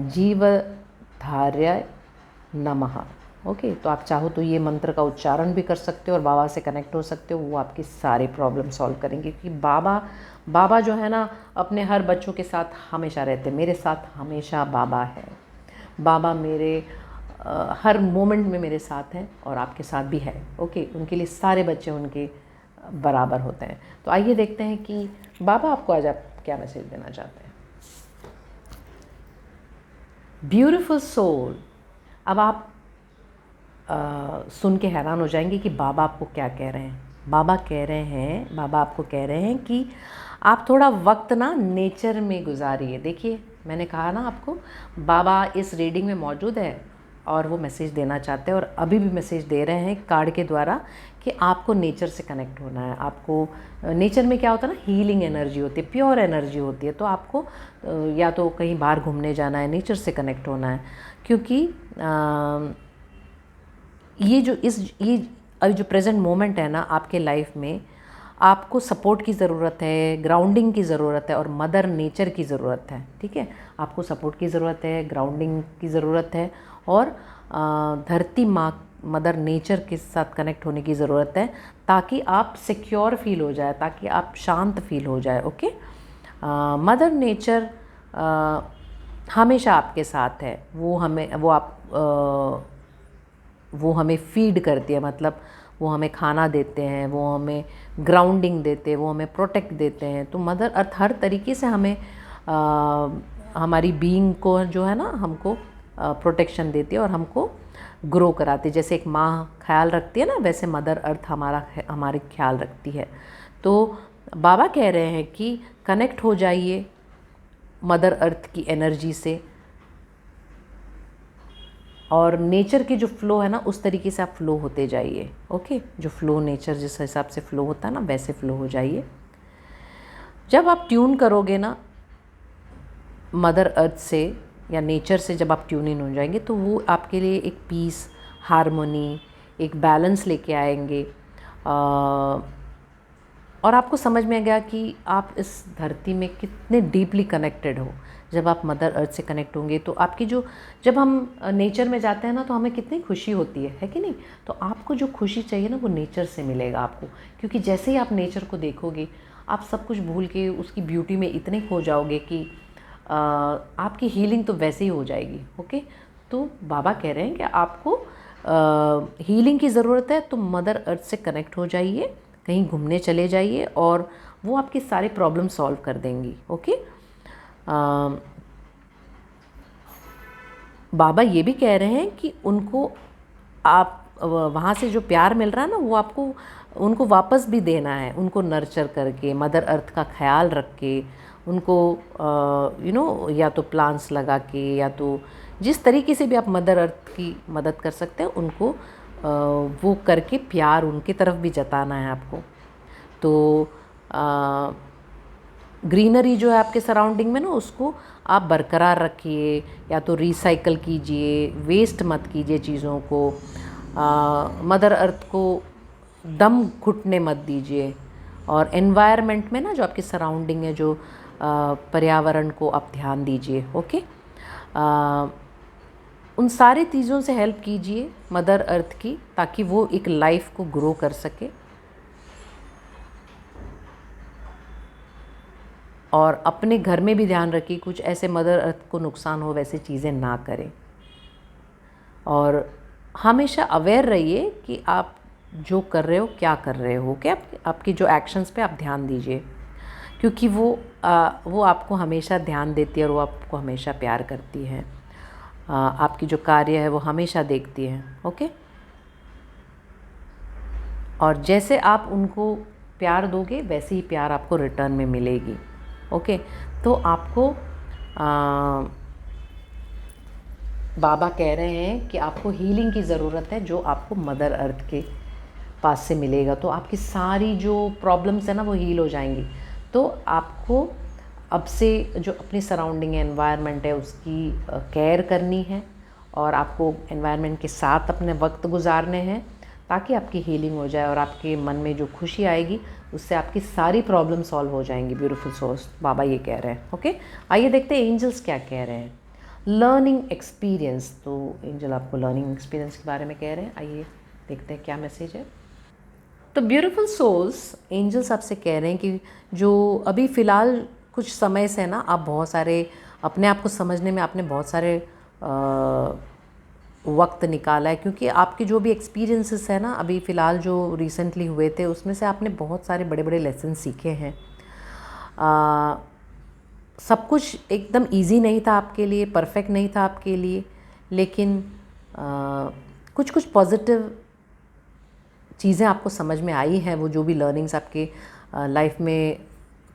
जीवधार्य नमः। ओके, तो आप चाहो तो ये मंत्र का उच्चारण भी कर सकते हो और बाबा से कनेक्ट हो सकते हो, वो आपकी सारे प्रॉब्लम सॉल्व करेंगे। क्योंकि बाबा जो है ना अपने हर बच्चों के साथ हमेशा रहते हैं। मेरे साथ हमेशा बाबा है। बाबा मेरे हर मोमेंट में मेरे साथ हैं और आपके साथ भी है। ओके, उनके लिए सारे बच्चे उनके बराबर होते हैं। तो आइए देखते हैं कि बाबा आपको आज आप क्या मैसेज देना चाहते हैं। Beautiful soul. अब आप सुन के हैरान हो जाएंगे कि बाबा आपको क्या कह रहे हैं। बाबा आपको कह रहे हैं कि आप थोड़ा वक्त ना नेचर में गुजारिए। देखिए, मैंने कहा ना आपको, बाबा इस रीडिंग में मौजूद है और वो मैसेज देना चाहते हैं और अभी भी मैसेज दे रहे हैं कार्ड के द्वारा कि आपको नेचर से कनेक्ट होना है। आपको नेचर में क्या होता है ना, हीलिंग एनर्जी होती है, प्योर एनर्जी होती है। तो आपको या तो कहीं बाहर घूमने जाना है, नेचर से कनेक्ट होना है। क्योंकि ये जो प्रेजेंट मोमेंट है ना आपके लाइफ में, आपको सपोर्ट की ज़रूरत है, ग्राउंडिंग की ज़रूरत है और मदर नेचर की ज़रूरत है। ठीक है, आपको सपोर्ट की ज़रूरत है, ग्राउंडिंग की ज़रूरत है और धरती माँ मदर नेचर के साथ कनेक्ट होने की ज़रूरत है, ताकि आप सिक्योर फील हो जाए, ताकि आप शांत फील हो जाए। ओके, मदर नेचर हमेशा आपके साथ है। वो हमें फीड करती है, मतलब वो हमें खाना देते हैं, वो हमें ग्राउंडिंग देते हैं, वो हमें प्रोटेक्ट देते हैं। तो मदर अर्थ हर तरीके से हमें हमारी बीइंग को जो है ना, हमको प्रोटेक्शन देती है और हमको ग्रो कराती है। जैसे एक माँ ख्याल रखती है ना, वैसे मदर अर्थ हमारे ख्याल रखती है। तो बाबा कह रहे हैं कि कनेक्ट हो जाइए मदर अर्थ की एनर्जी से और नेचर की जो फ़्लो है ना, उस तरीके से आप फ़्लो होते जाइए। ओके, जो फ़्लो नेचर जिस हिसाब से फ़्लो होता है ना, वैसे फ़्लो हो जाइए। जब आप ट्यून करोगे ना मदर अर्थ से या नेचर से, जब आप ट्यून इन हो जाएंगे तो वो आपके लिए एक पीस, हारमोनी, एक बैलेंस लेके आएंगे। और आपको समझ में आ गया कि आप इस धरती में कितने डीपली कनेक्टेड हो। जब आप मदर अर्थ से कनेक्ट होंगे तो आपकी जब हम नेचर में जाते हैं ना, तो हमें कितनी खुशी होती है कि नहीं। तो आपको जो खुशी चाहिए ना, वो नेचर से मिलेगा आपको। क्योंकि जैसे ही आप नेचर को देखोगे, आप सब कुछ भूल के उसकी ब्यूटी में इतने खो जाओगे कि आपकी हीलिंग तो वैसे ही हो जाएगी। ओके, तो बाबा कह रहे हैं कि आपको हीलिंग की ज़रूरत है, तो मदर अर्थ से कनेक्ट हो जाइए, कहीं घूमने चले जाइए और वो आपके सारे प्रॉब्लम सॉल्व कर देंगी। ओके, बाबा ये भी कह रहे हैं कि उनको आप वहाँ से जो प्यार मिल रहा है ना, वो आपको उनको वापस भी देना है। उनको नर्चर करके, मदर अर्थ का ख्याल रख के, उनको या तो प्लांट्स लगा के, या तो जिस तरीके से भी आप मदर अर्थ की मदद कर सकते हैं, उनको वो करके प्यार उनकी तरफ भी जताना है आपको। तो ग्रीनरी जो है आपके सराउंडिंग में ना, उसको आप बरकरार रखिए, या तो रिसाइकल कीजिए, वेस्ट मत कीजिए चीज़ों को। मदर अर्थ को दम घुटने मत दीजिए। और एनवायरनमेंट में ना, जो आपकी सराउंडिंग है, जो पर्यावरण को आप ध्यान दीजिए। ओके, उन सारी चीज़ों से हेल्प कीजिए मदर अर्थ की, ताकि वो एक लाइफ को ग्रो कर सके। और अपने घर में भी ध्यान रखिए, कुछ ऐसे मदर अर्थ को नुकसान हो वैसे चीज़ें ना करें। और हमेशा अवेयर रहिए कि आप जो कर रहे हो, क्या कर रहे हो। क्या आपकी जो एक्शंस पे आप ध्यान दीजिए, क्योंकि वो आपको हमेशा ध्यान देती है और वो आपको हमेशा प्यार करती है। आपकी जो कार्य है वो हमेशा देखती है। ओके, और जैसे आप उनको प्यार दोगे, वैसे ही प्यार आपको रिटर्न में मिलेगी। ओके, तो आपको बाबा कह रहे हैं कि आपको हीलिंग की ज़रूरत है, जो आपको मदर अर्थ के पास से मिलेगा। तो आपकी सारी जो प्रॉब्लम्स है ना, वो हील हो जाएंगी। तो आपको अब से जो अपनी सराउंडिंग एनवायरनमेंट है, उसकी केयर करनी है और आपको एनवायरनमेंट के साथ अपने वक्त गुजारने हैं, ताकि आपकी हीलिंग हो जाए और आपके मन में जो खुशी आएगी, उससे आपकी सारी प्रॉब्लम सॉल्व हो जाएंगी। ब्यूटीफुल सोल्स, बाबा ये कह रहे हैं। ओके, आइए देखते हैं एंजल्स क्या कह रहे हैं। Learning experience. तो एंजल आपको लर्निंग एक्सपीरियंस के बारे में कह रहे हैं। आइए देखते हैं क्या मैसेज है। तो ब्यूटीफुल सोल्स, एंजल्स आपसे कह रहे हैं कि जो अभी फ़िलहाल कुछ समय से ना आप बहुत सारे अपने आप को समझने में आपने बहुत सारे वक्त निकाला है, क्योंकि आपके जो भी एक्सपीरियंसेस है ना अभी फ़िलहाल जो रिसेंटली हुए थे उसमें से आपने बहुत सारे बड़े बड़े लेसन सीखे हैं। सब कुछ एकदम इजी नहीं था आपके लिए, परफेक्ट नहीं था आपके लिए, लेकिन कुछ कुछ पॉजिटिव चीज़ें आपको समझ में आई हैं। वो जो भी लर्निंग्स आपके लाइफ में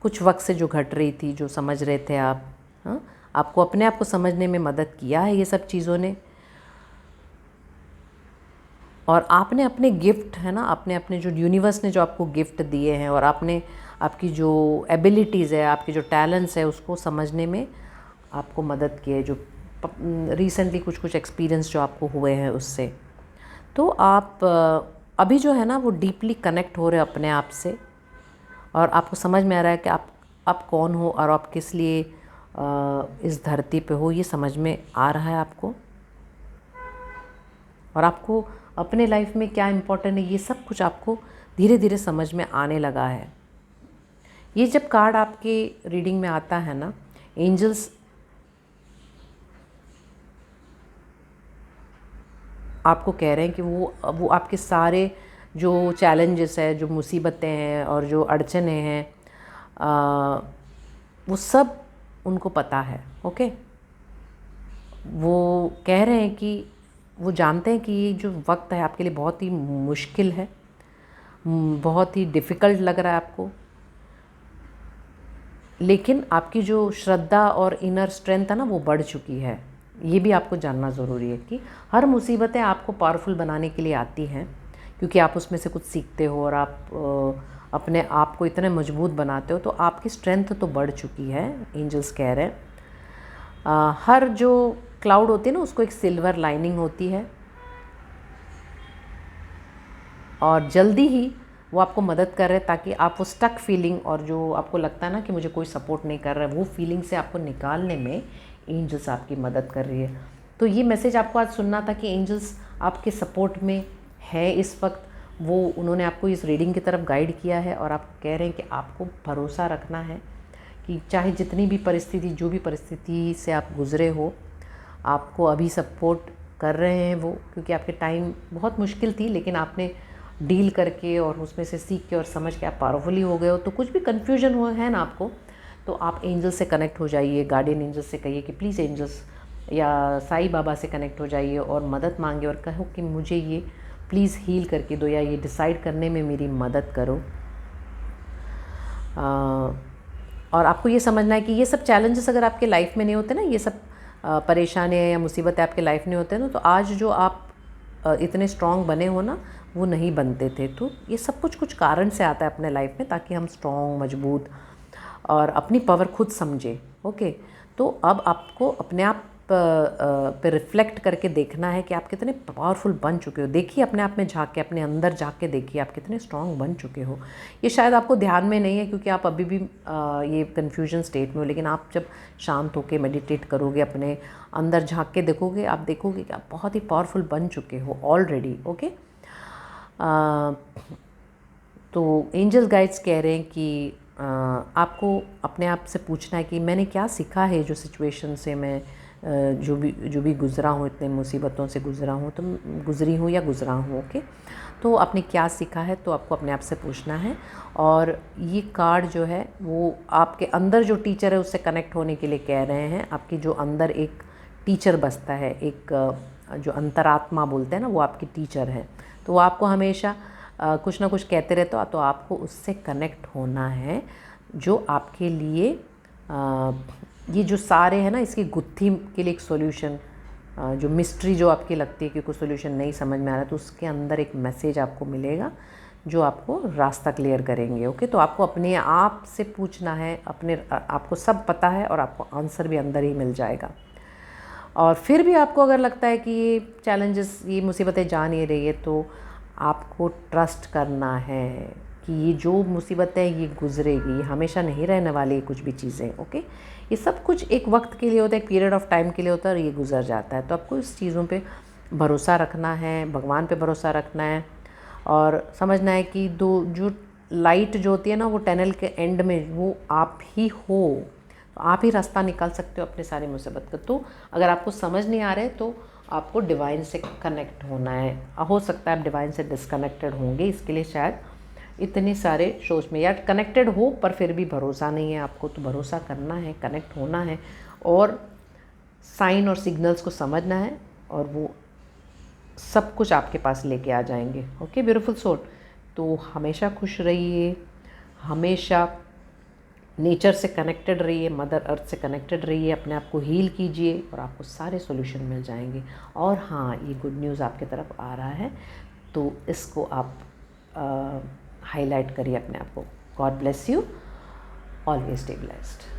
कुछ वक्त से जो घट रही थी, जो समझ रहे थे आप, हाँ, आपको अपने आप को समझने में मदद किया है ये सब चीज़ों ने। और आपने अपने गिफ्ट है ना, आपने अपने जो यूनिवर्स ने जो आपको गिफ्ट दिए हैं और आपने आपकी जो एबिलिटीज़ है, आपके जो टैलेंट्स है, उसको समझने में आपको मदद की है, जो रिसेंटली कुछ कुछ एक्सपीरियंस जो आपको हुए हैं उससे। तो आप अभी जो है ना वो डीपली कनेक्ट हो रहे हो अपने आप से, और आपको समझ में आ रहा है कि आप कौन हो और आप किस लिए इस धरती पे हो, ये समझ में आ रहा है आपको। और आपको अपने लाइफ में क्या इम्पोर्टेंट है ये सब कुछ आपको धीरे धीरे समझ में आने लगा है। ये जब कार्ड आपके रीडिंग में आता है ना, एंजल्स आपको कह रहे हैं कि वो आपके सारे जो चैलेंजेस है, जो मुसीबतें हैं और जो अड़चने हैं, वो सब उनको पता है। ओके, वो कह रहे हैं कि वो जानते हैं कि ये जो वक्त है आपके लिए बहुत ही मुश्किल है, बहुत ही डिफ़िकल्ट लग रहा है आपको, लेकिन आपकी जो श्रद्धा और इनर स्ट्रेंथ है ना वो बढ़ चुकी है। ये भी आपको जानना ज़रूरी है कि हर मुसीबतें आपको पावरफुल बनाने के लिए आती हैं, क्योंकि आप उसमें से कुछ सीखते हो और आप अपने आप को इतने मजबूत बनाते हो, तो आपकी स्ट्रेंथ तो बढ़ चुकी है। एंजल्स कह रहे हैं हर जो क्लाउड होती है ना उसको एक सिल्वर लाइनिंग होती है, और जल्दी ही वो आपको मदद कर रहे हैं ताकि आप वो स्टक फीलिंग और जो आपको लगता है ना कि मुझे कोई सपोर्ट नहीं कर रहा है, वो फीलिंग से आपको निकालने में एंजल्स आपकी मदद कर रही है। तो ये मैसेज आपको आज सुनना था कि एंजल्स आपके सपोर्ट में है इस वक्त। वो उन्होंने आपको इस रीडिंग की तरफ गाइड किया है और आप कह रहे हैं कि आपको भरोसा रखना है कि चाहे जितनी भी परिस्थिति, जो भी परिस्थिति से आप गुज़रे हो, आपको अभी सपोर्ट कर रहे हैं वो, क्योंकि आपके टाइम बहुत मुश्किल थी, लेकिन आपने डील करके और उसमें से सीख के और समझ के आप पावरफुली हो गए हो। तो कुछ भी कन्फ्यूजन हुआ है ना आपको, तो आप एंजल से कनेक्ट हो जाइए, गार्डियन एंजल से कहिए कि प्लीज़ एंजल्स, या साईं बाबा से कनेक्ट हो जाइए और मदद मांगे और कहो कि मुझे ये प्लीज़ हील करके दो, या ये डिसाइड करने में मेरी मदद करो। और आपको ये समझना है कि ये सब चैलेंजेस अगर आपके लाइफ में नहीं होते ना, ये सब परेशानियाँ या मुसीबतें आपके लाइफ में होते हैं ना, तो आज जो आप इतने स्ट्रॉन्ग बने हो ना, वो नहीं बनते थे। तो ये सब कुछ कुछ कारण से आता है अपने लाइफ में, ताकि हम स्ट्रॉन्ग, मजबूत और अपनी पावर खुद समझे। ओके, तो अब आपको अपने आप पे रिफ्लेक्ट करके देखना है कि आप कितने पावरफुल बन चुके हो। देखिए अपने आप में झांक के, अपने अंदर झांक के देखिए आप कितने स्ट्रॉन्ग बन चुके हो। ये शायद आपको ध्यान में नहीं है क्योंकि आप अभी भी ये कन्फ्यूजन स्टेट में हो, लेकिन आप जब शांत होकर मेडिटेट करोगे, अपने अंदर झांक के देखोगे, आप देखोगे कि आप बहुत ही पावरफुल बन चुके हो ऑलरेडी। ओके, तो एंजल गाइड्स कह रहे हैं कि आपको अपने आप से पूछना है कि मैंने क्या सीखा है जो सिचुएशन से मैं जो भी गुज़रा हूँ, इतने मुसीबतों से गुज़रा हूँ, तो गुज़री हूँ या गुज़रा हूँ। ओके, तो आपने क्या सीखा है, तो आपको अपने आप से पूछना है। और ये कार्ड जो है वो आपके अंदर जो टीचर है उससे कनेक्ट होने के लिए कह रहे हैं। आपकी जो अंदर एक टीचर बसता है, एक जो अंतरात्मा बोलते हैं ना, वो आपकी टीचर है। तो वो आपको हमेशा कुछ ना कुछ कहते रहते हो, तो आपको उससे कनेक्ट होना है, जो आपके लिए ये जो सारे हैं ना, इसकी गुत्थी के लिए एक सॉल्यूशन, जो मिस्ट्री जो आपकी लगती है कि कोई सॉल्यूशन नहीं समझ में आ रहा है, तो उसके अंदर एक मैसेज आपको मिलेगा जो आपको रास्ता क्लियर करेंगे। ओके, तो आपको अपने आप से पूछना है, आपको सब पता है और आपको आंसर भी अंदर ही मिल जाएगा। और फिर भी आपको अगर लगता है कि ये चैलेंजेस, ये मुसीबतें जा नहीं रही है, तो आपको ट्रस्ट करना है कि ये जो मुसीबतें ये गुजरेगी, हमेशा नहीं रहने वाली कुछ भी चीज़ें। ओके, ये सब कुछ एक वक्त के लिए होता है, एक पीरियड ऑफ टाइम के लिए होता है और ये गुजर जाता है। तो आपको इस चीज़ों पे भरोसा रखना है, भगवान पे भरोसा रखना है और समझना है कि जो लाइट जो होती है ना वो टनल के एंड में वो आप ही हो। तो आप ही रास्ता निकाल सकते हो अपनी सारी मुसीबत का। तो अगर आपको समझ नहीं आ रहा है तो आपको डिवाइन से कनेक्ट होना है। हो सकता है आप डिवाइन से डिसकनेक्टेड होंगे, इसके लिए शायद इतने सारे शोज में, या कनेक्टेड हो पर फिर भी भरोसा नहीं है आपको। तो भरोसा करना है, कनेक्ट होना है और साइन और सिग्नल्स को समझना है और वो सब कुछ आपके पास लेके आ जाएंगे। Okay beautiful soul. तो हमेशा खुश रहिए, हमेशा नेचर से कनेक्टेड रहिए, मदर अर्थ से कनेक्टेड रहिए, अपने आप को हील कीजिए और आपको सारे सॉल्यूशन मिल जाएंगे। और हाँ, ये गुड न्यूज़ आपके तरफ आ रहा है तो इसको आप हाईलाइट करिए अपने आप को। God bless you, always stay blessed.